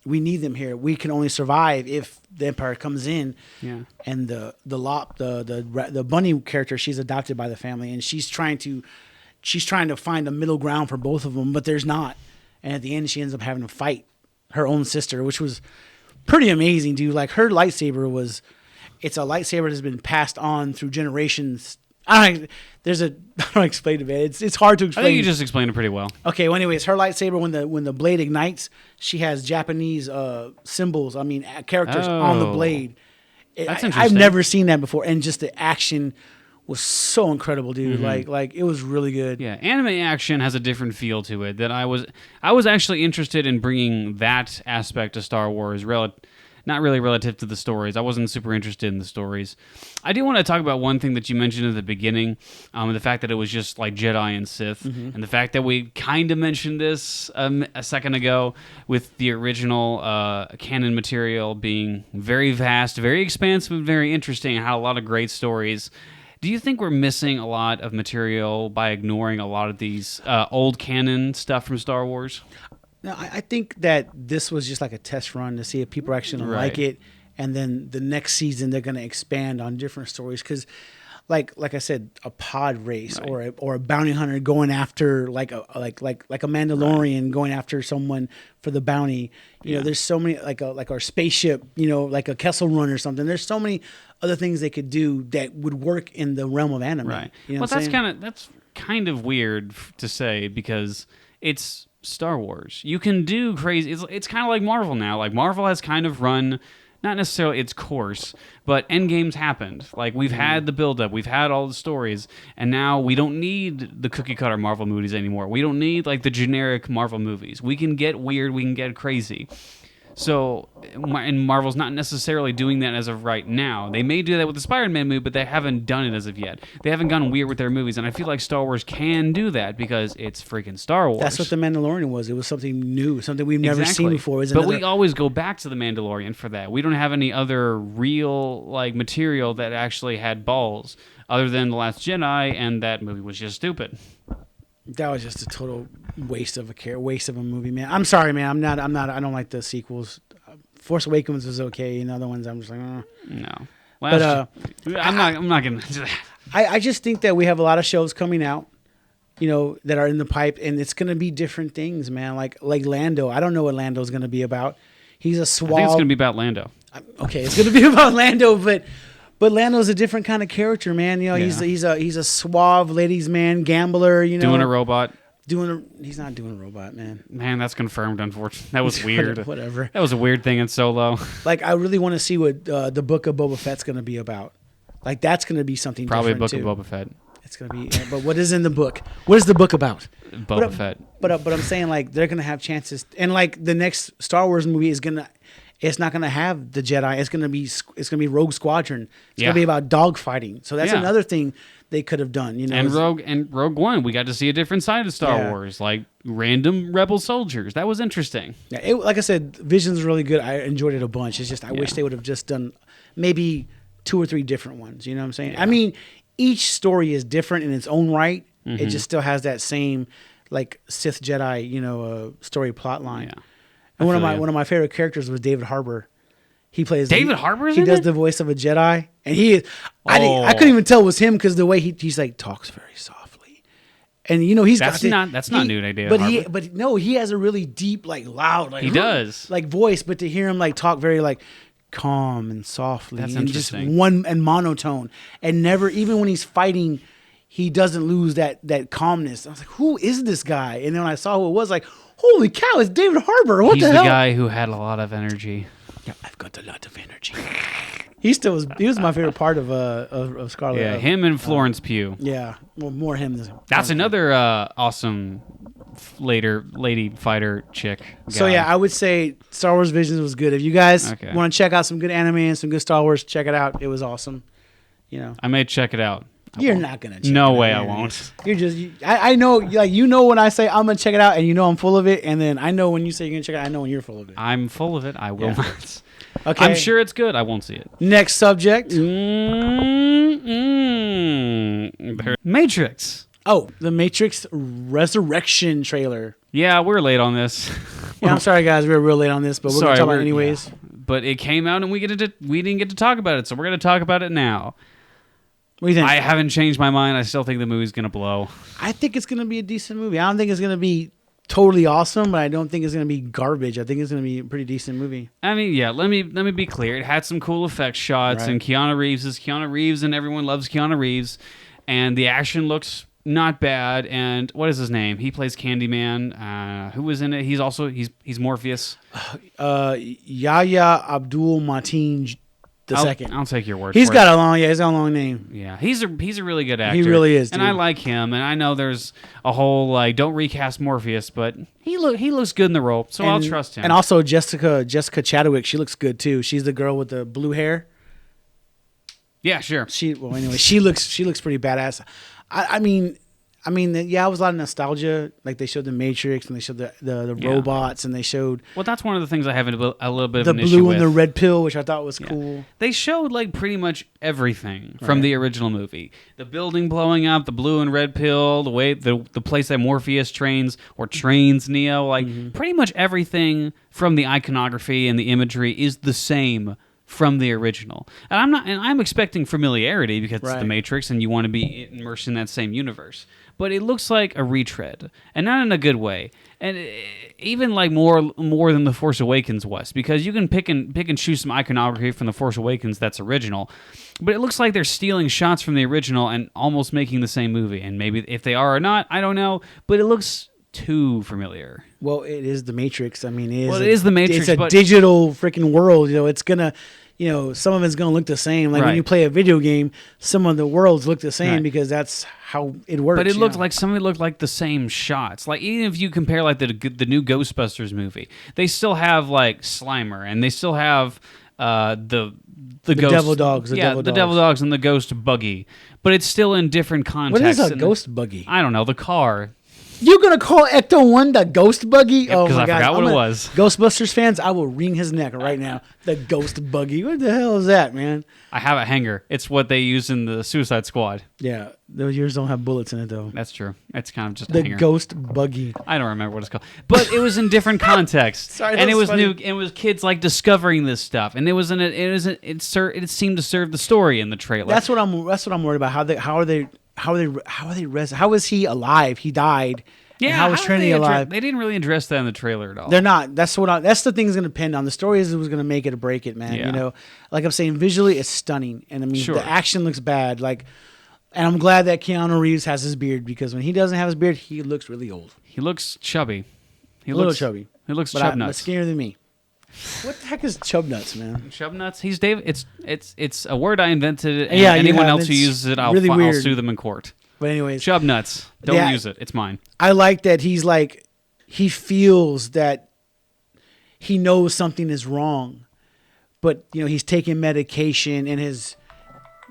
we need them here. We can only survive if the Empire comes in. Yeah. And the bunny character, she's adopted by the family, and she's trying to find a middle ground for both of them, but there's not. And at the end, she ends up having to fight her own sister, which was pretty amazing, dude. Like her lightsaber it's a lightsaber that's been passed on through generations There's a I don't explain it, man. It's hard to explain. I think you just explained it pretty well. Okay, well, anyways, her lightsaber when the blade ignites, she has Japanese symbols. I mean, characters on the blade. That's interesting. I've never seen that before, and just the action was so incredible, dude. Like it was really good. Yeah, anime action has a different feel to it. That I was actually interested in bringing that aspect to Star Wars. Not really relative to the stories. I wasn't super interested in the stories. I do want to talk about one thing that you mentioned at the beginning, the fact that it was just like Jedi and Sith, and the fact that we kind of mentioned this a second ago with the original canon material being very vast, very expansive, and very interesting, and had a lot of great stories. Do you think we're missing a lot of material by ignoring a lot of these old canon stuff from Star Wars? No, I think that this was just like a test run to see if people are actually going to like it, and then the next season they're going to expand on different stories. Because, like I said, a pod race or a bounty hunter going after like a Mandalorian going after someone for the bounty. You know, there's so many like our spaceship. You know, like a Kessel Run or something. There's so many other things they could do that would work in the realm of anime. Right. You know well, that's kind of weird to say because it's Star Wars. You can do crazy. It's kind of like Marvel now. Like Marvel has kind of run, not necessarily its course, but Endgame's happened. Like we've had the build-up, we've had all the stories, and now we don't need the cookie-cutter Marvel movies anymore. We don't need like the generic Marvel movies. We can get weird. We can get crazy. So, and Marvel's not necessarily doing that as of right now. They may do that with the Spider-Man movie, but they haven't done it as of yet. They haven't gone weird with their movies, and I feel like Star Wars can do that because it's freaking Star Wars. That's what The Mandalorian was. It was something new, something we've never seen before. But we always go back to The Mandalorian for that. We don't have any other real like material that actually had balls other than The Last Jedi, and that movie was just stupid. That was just a total waste of a movie, man. I'm sorry, man. I'm not. I don't like the sequels. Force Awakens was okay, and other ones I'm just like, no. I'm not getting into that. I just think that we have a lot of shows coming out, you know, that are in the pipe, and it's gonna be different things, man. Like Lando. I don't know what Lando's gonna be about. He's a suave. I think it's gonna be about Lando. Okay, it's gonna be about Lando, but Lando's a different kind of character, man. You know, he's a suave ladies' man, gambler. You know, doing a robot. He's not doing a robot, man. Man, that's confirmed. Unfortunately, that was weird. Whatever. That was a weird thing in Solo. Like, I really want to see what the Book of Boba Fett's going to be about. Like, that's going to be something probably different Book of Boba Fett. It's going to be. But what is in the book? What is the book about? Boba Fett. But I'm saying, like, they're going to have chances, and like the next Star Wars movie is gonna. It's not going to have the Jedi. It's going to be Rogue Squadron. It's going to be about dogfighting. So that's another thing they could have done. You know, and Rogue One, we got to see a different side of Star Wars, like random rebel soldiers. That was interesting. Yeah, like I said, Vision's really good. I enjoyed it a bunch. It's just I wish they would have just done maybe 2 or 3 different ones. You know what I'm saying? Yeah. I mean, each story is different in its own right. Mm-hmm. It just still has that same like Sith Jedi, you know, story plot line. Yeah. And one of my favorite characters was David Harbour. He plays David Harbour. He does the voice of a Jedi, and he is. I couldn't even tell it was him because the way he's like talks very softly, and you know that's not new to David Harbour. He has a really deep, like loud, like he does like voice, but to hear him like talk very like calm and softly, that's and interesting. Just one and monotone, and never even when he's fighting, he doesn't lose that calmness. I was like, who is this guy? And then when I saw who it was, like, holy cow, it's David Harbour. What the hell? He's the guy who had a lot of energy. Yeah, I've got a lot of energy. He was my favorite part of Scarlet. Yeah, him and Florence Pugh. Yeah, well, more him than. That's another awesome lady fighter chick. Guy. So yeah, I would say Star Wars Visions was good. If you guys want to check out some good anime and some good Star Wars, check it out. It was awesome. You know, I may check it out. You're not gonna. No way, I won't. You're just. I know, like you know, when I say I'm gonna check it out, and you know I'm full of it, and then I know when you say you're gonna check it out, I know when you're full of it. I'm full of it. I will not. Okay. I'm sure it's good. I won't see it. Next subject. Matrix. Oh, the Matrix Resurrection trailer. Yeah, we're late on this. Yeah, I'm sorry, guys. We're real late on this, but we're gonna talk about it anyways. Yeah. But it came out, and we didn't get to talk about it, so we're gonna talk about it now. What do you think? I haven't changed my mind. I still think the movie's gonna blow. I think it's gonna be a decent movie. I don't think it's gonna be totally awesome, but I don't think it's gonna be garbage. I think it's gonna be a pretty decent movie. I mean, yeah. Let me be clear. It had some cool effects shots, and Keanu Reeves, and everyone loves Keanu Reeves. and the action looks not bad. And what is his name? He plays Candyman. Who was in it? He's Morpheus. Yahya Abdul Mateen the second. I'll take your word. He's for got it. he's got a long name. Yeah, he's a really good actor. He really is, and dude. I like him. And I know there's a whole don't recast Morpheus, but he looks good in the role, so I'll trust him. And also Jessica Chadwick, she looks good too. She's the girl with the blue hair. Yeah, sure. She looks pretty badass. I mean, yeah, it was a lot of nostalgia. Like they showed the Matrix and they showed the robots and they showed. Well, that's one of the things I have a little bit of the an issue blue with. and the red pill, which I thought was cool. They showed pretty much everything from the original movie. The building blowing up, the blue and red pill, the way the place that Morpheus trains Neo, pretty much everything from the iconography and the imagery is the same from the original. And I'm expecting familiarity because it's the Matrix and you want to be immersed in that same universe. But it looks like a retread, and not in a good way. And even more than The Force Awakens was, because you can pick and choose some iconography from The Force Awakens that's original, but it looks like they're stealing shots from the original and almost making the same movie. And maybe if they are or not, I don't know, but it looks too familiar. Well, it is the Matrix. I mean, it is the Matrix. It's a digital freaking world. It's gonna. Some of it's going to look the same. Like when you play a video game, some of the worlds look the same because that's how it works. But it looked like some of it looked like the same shots. Like even if you compare the new Ghostbusters movie, they still have Slimer and they still have the ghost, devil dogs. The devil dogs and the ghost buggy. But it's still in different contexts. What is a ghost buggy? I don't know. The car. You're going to call Ecto-1 the Ghost Buggy? Because I forgot what it was. Ghostbusters fans, I will wring his neck right now. The Ghost Buggy. What the hell is that, man? I have a hanger. It's what they use in the Suicide Squad. Yeah. Yours don't have bullets in it, though. That's true. It's kind of just the a hanger. Ghost Buggy. I don't remember what it's called. But it was in different contexts. Sorry, and it was funny. new. It was kids discovering this stuff. And it seemed to serve the story in the trailer. That's what I'm worried about. How is he alive? He died. Yeah, how was Trinity alive? They didn't really address that in the trailer at all. They're not. That's the thing is going to depend on. The story is who's going to make it or break it, man. Yeah. Like I'm saying, visually it's stunning, and I mean Sure. the action looks bad. And I'm glad that Keanu Reeves has his beard because when he doesn't have his beard, he looks really old. He looks chubby. He looks chubby. He looks but chub But nuts. skinnier than me. What the heck is chub nuts, man? Chub nuts. He's Dave. It's a word I invented. And Yeah, anyone else who uses it, I'll sue them in court. But anyways, chub nuts. Don't use it. It's mine. I like that he feels that he knows something is wrong, but he's taking medication and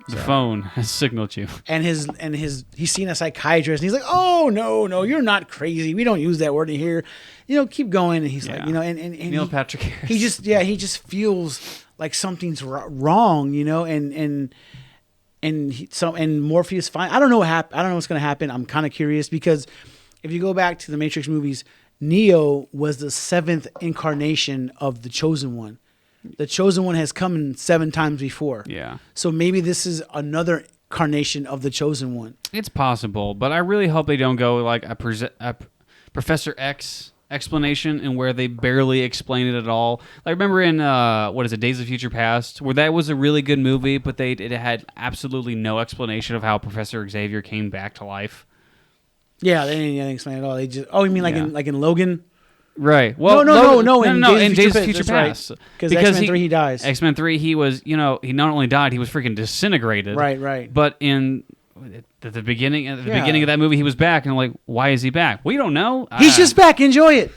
the phone has signaled you. And he's seen a psychiatrist and he's like, "Oh no, you're not crazy. We don't use that word in here. Keep going." And he's like, and Neil Patrick Harris. He just feels like something's wrong, and Morpheus fine. I don't know I don't know what's going to happen. I'm kind of curious because if you go back to the Matrix movies, Neo was the 7th incarnation of the Chosen One. The Chosen One has come in 7 times before. Yeah. So maybe this is another incarnation of the Chosen One. It's possible, but I really hope they don't go a Professor X explanation and where they barely explain it at all. Remember in Days of Future Past, where that was a really good movie, but it had absolutely no explanation of how Professor Xavier came back to life. Yeah, they didn't explain it at all. They just you mean in Logan? Right. Well, no. In Days of Future Past, because X-Men 3 he dies. X-Men 3 he was he not only died, he was freaking disintegrated. Right. But at the beginning of that movie, he was back, and I'm like, why is he back? We don't know. He's just back. Enjoy it.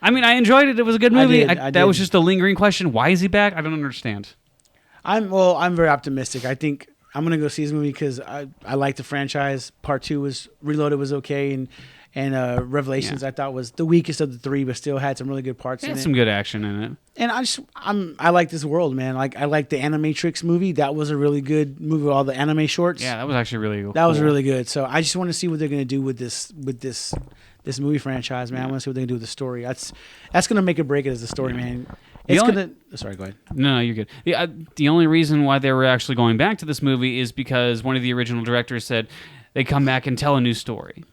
I mean, I enjoyed it. It was a good movie. I did. That was just a lingering question. Why is he back? I don't understand. I'm very optimistic. I think I'm gonna go see this movie because I like the franchise. Part 2 Reloaded was okay, and Revelations I thought was the weakest of the 3, but still had some really good parts in it. Had some good action in it. And I like this world, man. I like the Animatrix movie. That was a really good movie with all the anime shorts. Yeah, that was actually really cool. That was really good. So I just want to see what they're gonna do with this movie franchise, man. I want to see what they can do with the story. That's gonna make or break it as a story, man. Sorry, go ahead. No, you're good. The only reason why they were actually going back to this movie is because one of the original directors said they come back and tell a new story.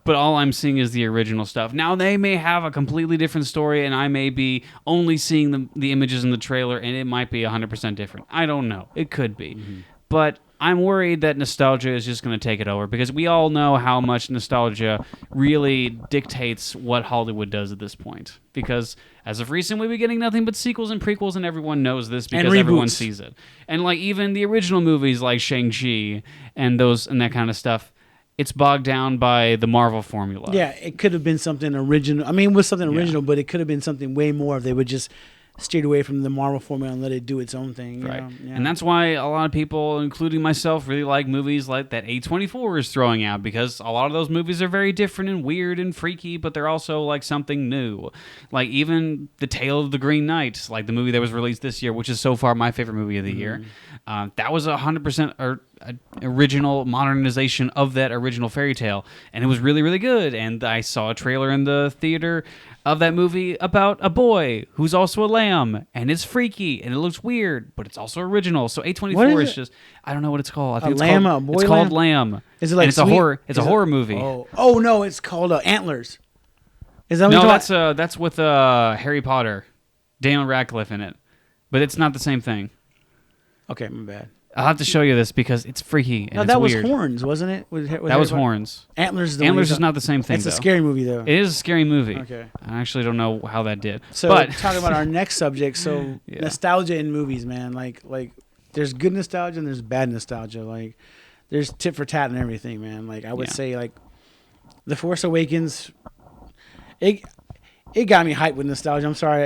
But all I'm seeing is the original stuff. Now, they may have a completely different story, and I may be only seeing the images in the trailer, and it might be 100% different. I don't know. It could be. Mm-hmm. But I'm worried that nostalgia is just going to take it over because we all know how much nostalgia really dictates what Hollywood does at this point. Because as of recent, we've been getting nothing but sequels and prequels, and everyone knows this because everyone sees it. And like even the original movies like Shang Chi and that kind of stuff, it's bogged down by the Marvel formula. Yeah, it could have been something original. I mean, it was something original, but it could have been something way more if they would just steered away from the Marvel formula and let it do its own thing. Right. Yeah. And that's why a lot of people, including myself, really like movies like that A24 is throwing out, because a lot of those movies are very different and weird and freaky, but they're also like something new. Like even The Tale of the Green Knight, like the movie that was released this year, which is so far my favorite movie of the year. That was 100% original modernization of that original fairy tale, and it was really, really good. And I saw a trailer in the theater of that movie about a boy who's also a lamb, and it's freaky and it looks weird, but it's also original. So A24 is just, I don't know what it's called. I think it's called Lamb. Is it like it's a horror? It's a horror movie. Oh no, it's called Antlers. Is that what no? That's with Harry Potter, Daniel Radcliffe in it, but it's not the same thing. Okay, my bad. I'll have to show you this because it's freaky and that it's weird. was Horns, wasn't it? That was Horns. Antlers is not the same thing. It's a scary movie, though. It is a scary movie. Okay. I actually don't know how that did. So, talking about our next subject, nostalgia in movies, man. Like there's good nostalgia and there's bad nostalgia. Like, there's tit for tat and everything, man. Like, I would say, like, The Force Awakens, it got me hyped with nostalgia. I'm sorry,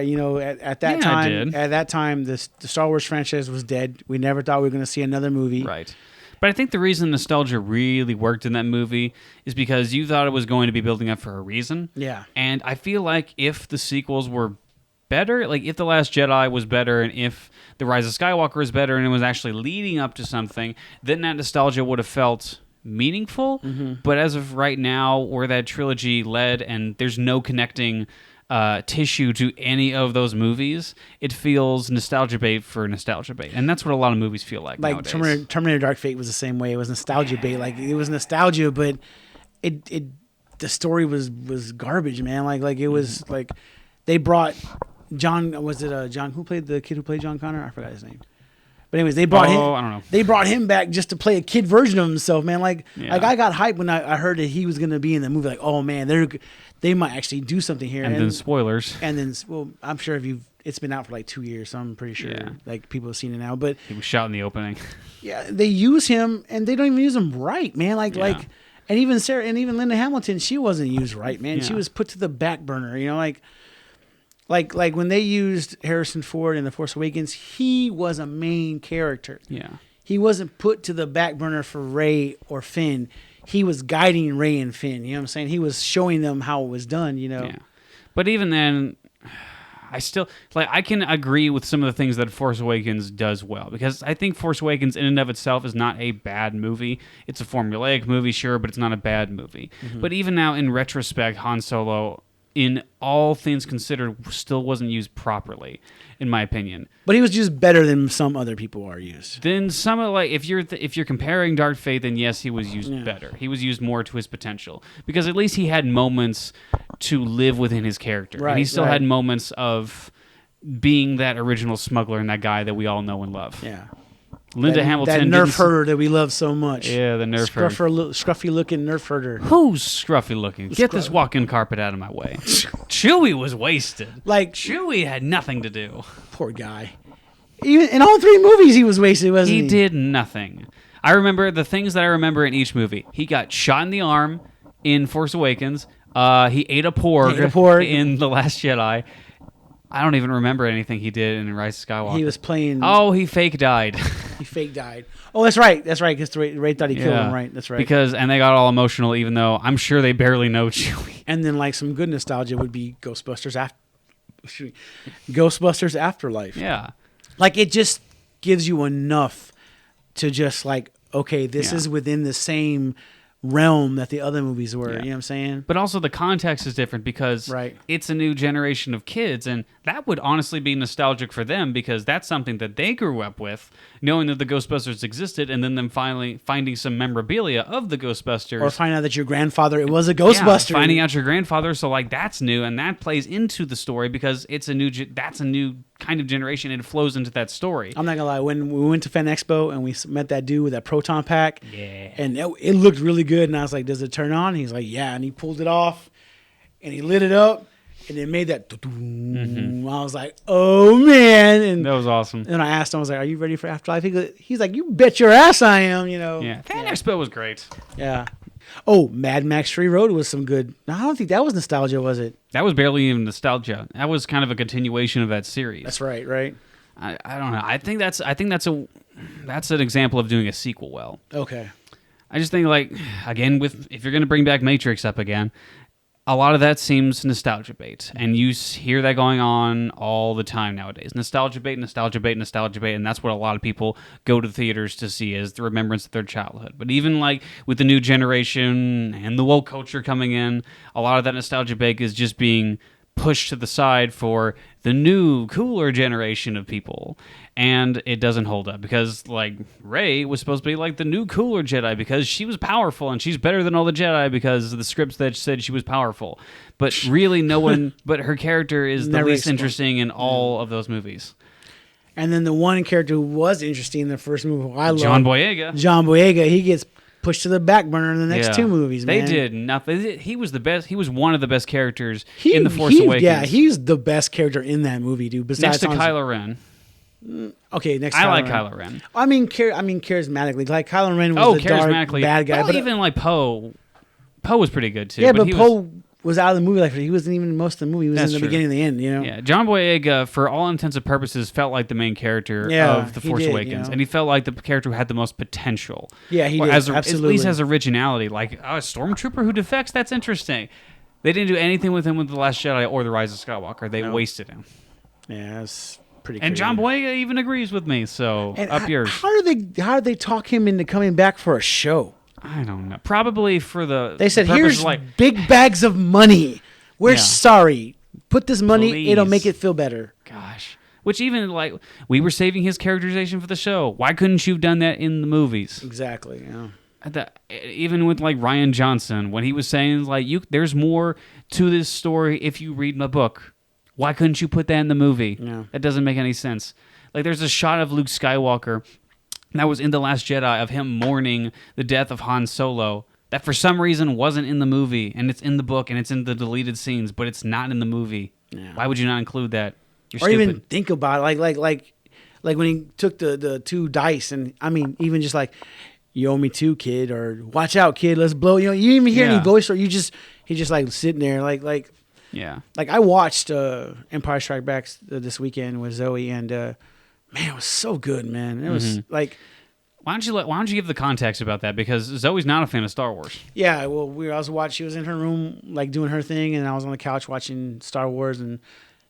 at that time, the Star Wars franchise was dead. We never thought we were going to see another movie. Right. But I think the reason nostalgia really worked in that movie is because you thought it was going to be building up for a reason. Yeah. And I feel like if the sequels were better, like if The Last Jedi was better and if The Rise of Skywalker was better and it was actually leading up to something, then that nostalgia would have felt meaningful. But as of right now, where that trilogy led and there's no connecting tissue to any of those movies, it feels nostalgia bait for nostalgia bait, and that's what a lot of movies feel like nowadays. Terminator Dark Fate was the same way. It was nostalgia bait. Like, it was nostalgia, but the story was garbage, man. Like it was like they brought John. Was it John? Who played the kid who played John Connor? I forgot his name. But anyways, they brought him. I don't know. They brought him back just to play a kid version of himself, man. Like I got hyped when I heard that he was going to be in the movie. Like, oh man, they might actually do something here. And then spoilers. And then, well, I'm sure it's been out for like 2 years, so I'm pretty sure like people have seen it now. But he was shot in the opening. Yeah, they use him, and they don't even use him right, man. And even Sarah and even Linda Hamilton, she wasn't used right, man. Yeah. She was put to the back burner, Like when they used Harrison Ford in The Force Awakens, he was a main character. Yeah. He wasn't put to the back burner for Rey or Finn. He was guiding Rey and Finn. You know what I'm saying? He was showing them how it was done, Yeah. But even then, I still, I can agree with some of the things that Force Awakens does well, because I think Force Awakens in and of itself is not a bad movie. It's a formulaic movie, sure, but it's not a bad movie. Mm-hmm. But even now, in retrospect, Han Solo, in all things considered, still wasn't used properly, in my opinion. But he was used better than some other people are used. Then some of if you're comparing Dark Fate, then yes, he was used better. He was used more to his potential, because at least he had moments to live within his character, and he still had moments of being that original smuggler and that guy that we all know and love. Yeah. Linda Hamilton, that Nerf herder that we love so much. Yeah, the Nerf herder. Scruffy looking Nerf herder. Who's scruffy looking? Get this walk-in carpet out of my way. Chewie was wasted. Like, Chewie had nothing to do. Poor guy. Even in all 3 movies, he was wasted, wasn't he? He did nothing. I remember the things that I remember in each movie. He got shot in the arm in Force Awakens. He ate a porg in The Last Jedi. I don't even remember anything he did in Rise of Skywalker. He was playing... Oh, he fake died. He fake died. Oh, that's right. That's right, because Ray thought he killed him, right? That's right. And they got all emotional, even though I'm sure they barely know Chewie. And then, some good nostalgia would be Ghostbusters Afterlife. Yeah. It just gives you enough to just, okay, this is within the same realm that the other movies were. You know what I'm saying? But also the context is different, because it's a new generation of kids, and that would honestly be nostalgic for them, because that's something that they grew up with, knowing that the Ghostbusters existed, and then them finally finding some memorabilia of the Ghostbusters, or find out that your grandfather was a Ghostbuster. Finding out your grandfather, so that's new, and that plays into the story, because it's a new kind of generation, and it flows into that story. I'm not gonna lie. When we went to Fan Expo and we met that dude with that proton pack, Yeah, and it looked really good, and I was like, "Does it turn on?" And he's like, "Yeah," and he pulled it off, and he lit it up, and it made that. I was like, "Oh man!" And that was awesome. And I asked him, I was like, "Are you ready for Afterlife?" He's like, "You bet your ass I am." You know. Yeah, Fan Expo was great. Yeah. Oh, Mad Max Fury Road was some good. No, I don't think that was nostalgia, was it? That was barely even nostalgia. That was kind of a continuation of that series. That's right, right? I don't know. I think that's an example of doing a sequel well. Okay. I just think, like, again, if you're going to bring back Matrix up again, a lot of that seems nostalgia bait, and you hear that going on all the time nowadays. Nostalgia bait, nostalgia bait, nostalgia bait, and that's what a lot of people go to the theaters to see, is the remembrance of their childhood. But even like with the new generation and the woke culture coming in, a lot of that nostalgia bait is just being pushed to the side for the new, cooler generation of people. And it doesn't hold up, because like Rey was supposed to be like the new, cooler Jedi because she was powerful and she's better than all the Jedi because of the scripts that said she was powerful. But really no one, but her character is the least interesting in all of those movies. And then the one character who was interesting in the first movie, I love John Boyega. John Boyega, he gets pushed to the back burner in the next two movies, man. They did nothing. He was the best. He was one of the best characters in The Force Awakens. Yeah, he's the best character in that movie, dude. Besides next to Kylo Ren. Okay, next. I like Kylo Ren. I mean, charismatically, like Kylo Ren was the dark bad guy. But even like Poe was pretty good too. Yeah, but Poe was out of the movie. Like he wasn't even most of the movie. He was in the beginning and the end. You know. Yeah, John Boyega, for all intents and purposes, felt like the main character of The Force Awakens, and he felt like the character who had the most potential. Yeah, he did. Absolutely. At least has originality. Like a stormtrooper who defects. That's interesting. They didn't do anything with him with The Last Jedi or The Rise of Skywalker. They wasted him. Yeah, that's pretty. And John Boyega even agrees with me. So yours. How do they talk him into coming back for a show? I don't know. Probably for the. They said, "Here's big bags of money. We're sorry. Put this money. Please. It'll make it feel better." Gosh. Which even like we were saving his characterization for the show. Why couldn't you have done that in the movies? Exactly. Yeah. Even with like Rian Johnson, when he was saying like there's more to this story if you read my book. Why couldn't you put that in the movie? Yeah. That doesn't make any sense. Like there's a shot of Luke Skywalker that was in The Last Jedi of him mourning the death of Han Solo that for some reason wasn't in the movie, and it's in the book and it's in the deleted scenes, but it's not in the movie. Yeah. Why would you not include that? You're stupid. Even think about it, like when he took the two dice, and I mean even just like, "You owe me two, kid," or "Watch out, kid, let's blow." You didn't even hear any voice, or he's just like sitting there like. Yeah. Like I watched Empire Strikes Back this weekend with Zoe, and man, it was so good, man. It was like. Why don't you give the context about that? Because Zoe's not a fan of Star Wars. Yeah, well, she was in her room like doing her thing, and I was on the couch watching Star Wars, and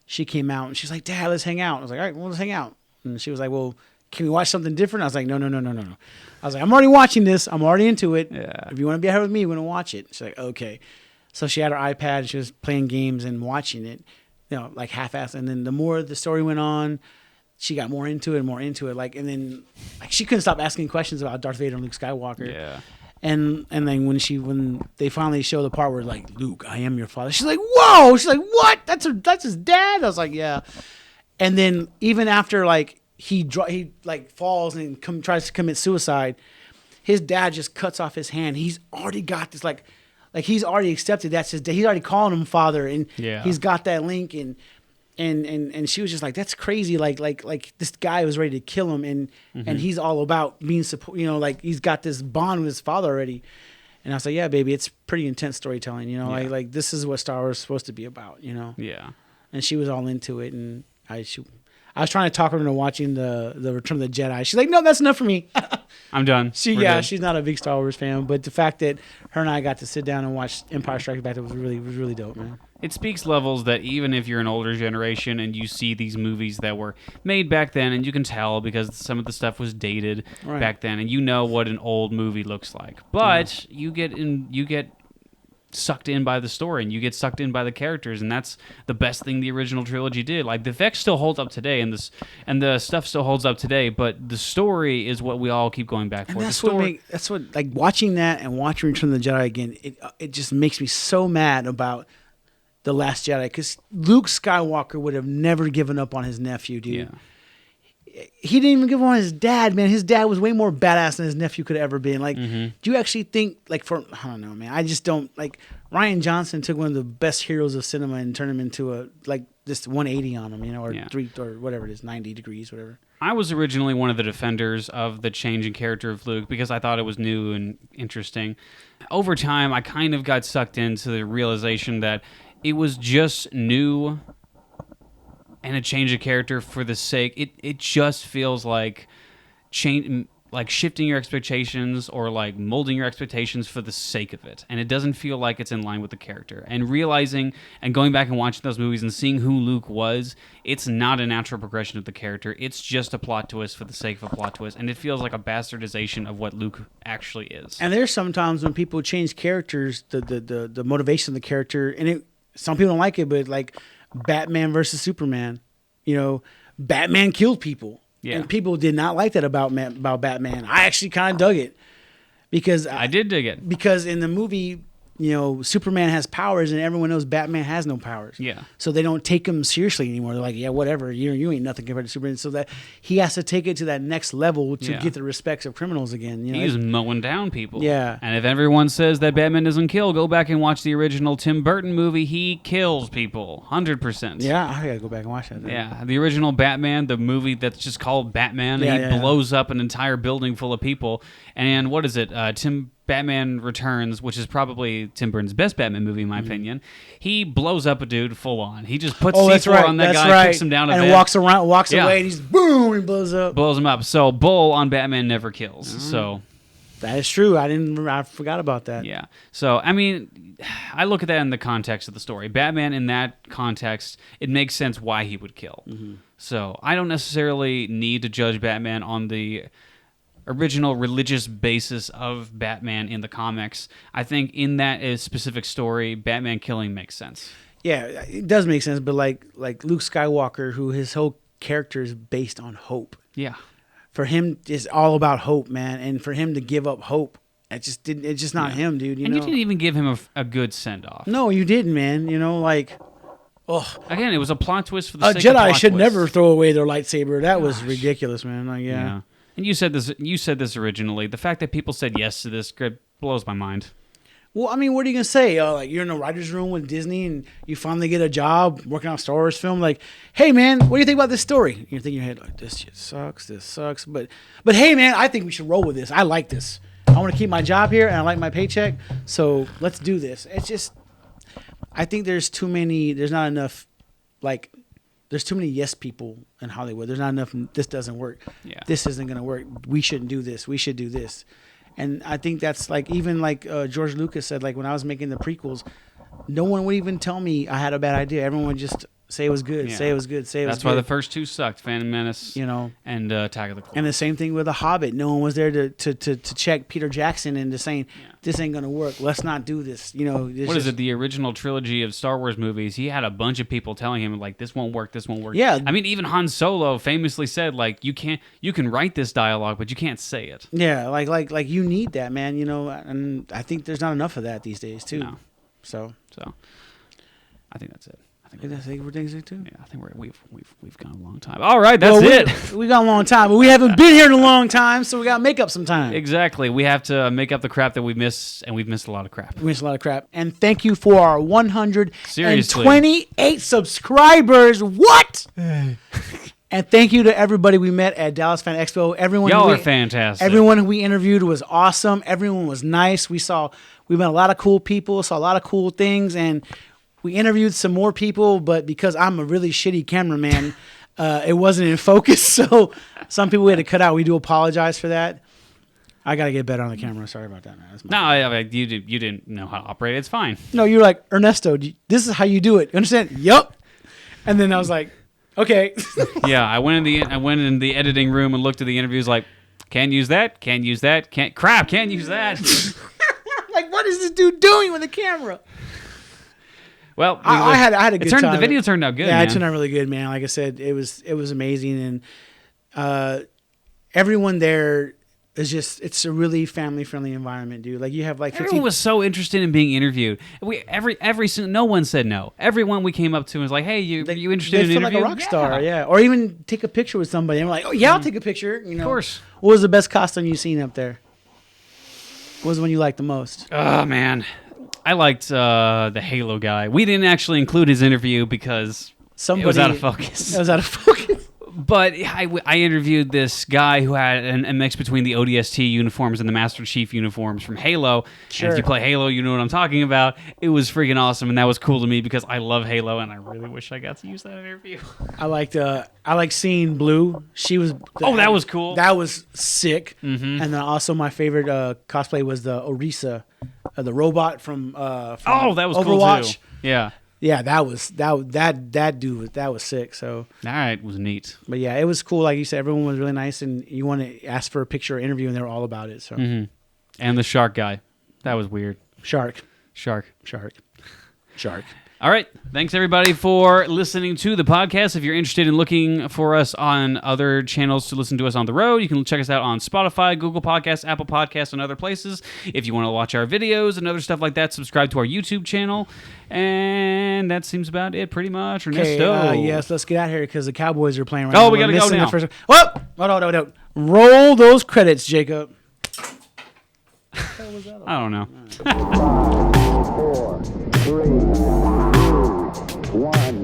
she came out and she's like, "Dad, let's hang out." I was like, "All right, well, let's hang out." And she was like, "Well, can we watch something different?" I was like, No. I was like, "I'm already watching this. I'm already into it. Yeah. If you want to be ahead with me, we're gonna watch it." She's like, "Okay." So she had her iPad. She was playing games and watching it, like half-assed. And then the more the story went on, she got more into it and more into it. Like, and then like she couldn't stop asking questions about Darth Vader and Luke Skywalker. Yeah. And then when they finally show the part where like, "Luke, I am your father," she's like, "Whoa!" She's like, "What? That's his dad?" I was like, "Yeah." And then even after like he like falls and tries to commit suicide, his dad just cuts off his hand. He's already got this like he's already accepted that's his dad. He's already calling him father, and he's got that link. And she was just like, "That's crazy." Like this guy was ready to kill him, and he's all about being support. Like he's got this bond with his father already. And I was like, "Yeah, baby, it's pretty intense storytelling. Like this is what Star Wars is supposed to be about. Yeah." And she was all into it, and I was trying to talk her into watching the Return of the Jedi. She's like, "No, that's enough for me." I'm done. She's not a big Star Wars fan, but the fact that her and I got to sit down and watch Empire Strikes Back was really dope, man. It speaks levels that even if you're an older generation and you see these movies that were made back then, and you can tell because some of the stuff was dated back then, and you know what an old movie looks like, but you get sucked in by the story and you get sucked in by the characters, and that's the best thing the original trilogy did. Like the effects still hold up today, and the stuff still holds up today, but the story is what we all keep going back for. And that's what like watching that and watching Return of the Jedi again, it just makes me so mad about The Last Jedi, because Luke Skywalker would have never given up on his nephew, dude. Yeah. He didn't even give up on his dad, man. His dad was way more badass than his nephew could have ever been. Like, do you actually think, like, I don't know, man. I just don't, like, Rian Johnson took one of the best heroes of cinema and turned him into just 180 on him, or or whatever it is, 90 degrees, whatever. I was originally one of the defenders of the change in character of Luke because I thought it was new and interesting. Over time, I kind of got sucked into the realization that it was just new and a change of character for the sake. It just feels like shifting your expectations or like molding your expectations for the sake of it, and it doesn't feel like it's in line with the character. And realizing and going back and watching those movies and seeing who Luke was, it's not a natural progression of the character. It's just a plot twist for the sake of a plot twist, and it feels like a bastardization of what Luke actually is. And there's sometimes when people change characters, the motivation of the character, and some people don't like it, but like Batman versus Superman, Batman killed people. Yeah. And people did not like that about Batman. I actually kind of dug it because I did dig it because in the movie, Superman has powers and everyone knows Batman has no powers. Yeah. So they don't take him seriously anymore. They're like, yeah, whatever. You ain't nothing compared to Superman. So that he has to take it to that next level to get the respects of criminals again. He's mowing down people. Yeah. And if everyone says that Batman doesn't kill, go back and watch the original Tim Burton movie. He kills people 100%. Yeah, I gotta go back and watch that. Yeah, the original Batman, the movie that's just called Batman, he blows up an entire building full of people. And what is it? Batman Returns, which is probably Tim Burton's best Batman movie in my opinion. He blows up a dude full on. He just puts C4 on that guy, kicks him down a bed. And walks away, and he's boom, he blows up. Blows him up. So Bull on Batman never kills. So that is true. I forgot about that. Yeah. So, I mean, I look at that in the context of the story. Batman, in that context, it makes sense why he would kill. Mm-hmm. So, I don't necessarily need to judge Batman on the original religious basis of Batman in the comics. I think in that specific story, Batman killing makes sense. Yeah, it does make sense. But like Luke Skywalker, who his whole character is based on hope. Yeah. For him, it's all about hope, man. And for him to give up hope, it's just not him, dude. You didn't even give him a good send-off. No, you didn't, man. Again, it was a plot twist for the sake of Jedi plot should twist. never throw away their lightsaber. That was ridiculous, man. Yeah. And you said this originally. The fact that people said yes to this script blows my mind. Well, I mean, what are you going to say? You're in the writer's room with Disney and you finally get a job working on a Star Wars film. Like, hey, man, what do you think about this story? You're thinking in your head, like, this shit sucks. This sucks. But hey, man, I think we should roll with this. I like this. I want to keep my job here and I like my paycheck. So let's do this. It's just, I think there's not enough, there's too many yes people in Hollywood. There's not enough, this doesn't work. Yeah. This isn't going to work. We shouldn't do this. We should do this. And I think that's George Lucas said, when I was making the prequels, no one would even tell me I had a bad idea. Everyone would just say it was good, say it was good, say it was good. That's why the first two sucked, Phantom Menace and Attack of the Clones. And the same thing with The Hobbit. No one was there to check Peter Jackson into saying, this ain't going to work. Let's not do this. What is it? The original trilogy of Star Wars movies, he had a bunch of people telling him, this won't work, this won't work. Yeah. I mean, even Han Solo famously said, you can write this dialogue, but you can't say it. Yeah, like you need that, man, and I think there's not enough of that these days, too. No. So I think that's it. I think we're things too. Yeah, I think we've gone a long time. All right, that's it. We got a long time, but we haven't been here in a long time, so we got to make up some time. Exactly. We have to make up the crap that we miss, and we've missed a lot of crap. We missed a lot of crap. And thank you for our 128 subscribers. What? And thank you to everybody we met at Dallas Fan Expo. Y'all are fantastic. Everyone who we interviewed was awesome. Everyone was nice. We met a lot of cool people, saw a lot of cool things, and we interviewed some more people, but because I'm a really shitty cameraman, it wasn't in focus. So some people we had to cut out. We do apologize for that. I got to get better on the camera. Sorry about that, man. You didn't know how to operate it. It's fine. No, you're like, Ernesto, this is how you do it. You understand? Yup. And then I was like, okay. Yeah, I went in the editing room and looked at the interviews can't use that, can't use that, can't use that. What is this dude doing with the camera? Well, I had a good time. The video turned out good. Yeah, man. it turned out really good, man. Like I said, it was amazing, and everyone there it's a really family friendly environment, dude. Like you have like 15... Everyone was so interested in being interviewed. No one said no. Everyone we came up to was like, "Hey, you interested in an interview?" They feel like a rock star, yeah. Or even take a picture with somebody. And we're like, "Oh yeah, I'll take a picture." You know, of course. What was the best costume you've seen up there? What was the one you liked the most? Oh man, I liked the Halo guy. We didn't actually include his interview because it was out of focus. It was out of focus. But I interviewed this guy who had a mix between the ODST uniforms and the Master Chief uniforms from Halo. Sure. And if you play Halo, you know what I'm talking about. It was freaking awesome, and that was cool to me because I love Halo, and I really wish I got to use that interview. I liked seeing Blue. She was... that was cool. That was sick. Mm-hmm. And then also my favorite cosplay was the Orisa, the robot from that was Overwatch. Cool too. Yeah. Yeah, that dude, that was sick. So that was neat. But yeah, it was cool. Like you said, everyone was really nice, and you want to ask for a picture or interview, and they were all about it. So And the shark guy, that was weird. Shark. All right. Thanks, everybody, for listening to the podcast. If you're interested in looking for us on other channels to listen to us on the road, you can check us out on Spotify, Google Podcasts, Apple Podcasts, and other places. If you want to watch our videos and other stuff like that, subscribe to our YouTube channel. And that seems about it, pretty much. Ernesto. Yes, let's get out of here because the Cowboys are playing right now. Oh, we got to go now. Whoa! No. Roll those credits, Jacob. I don't know. 4, 3, 2, 1.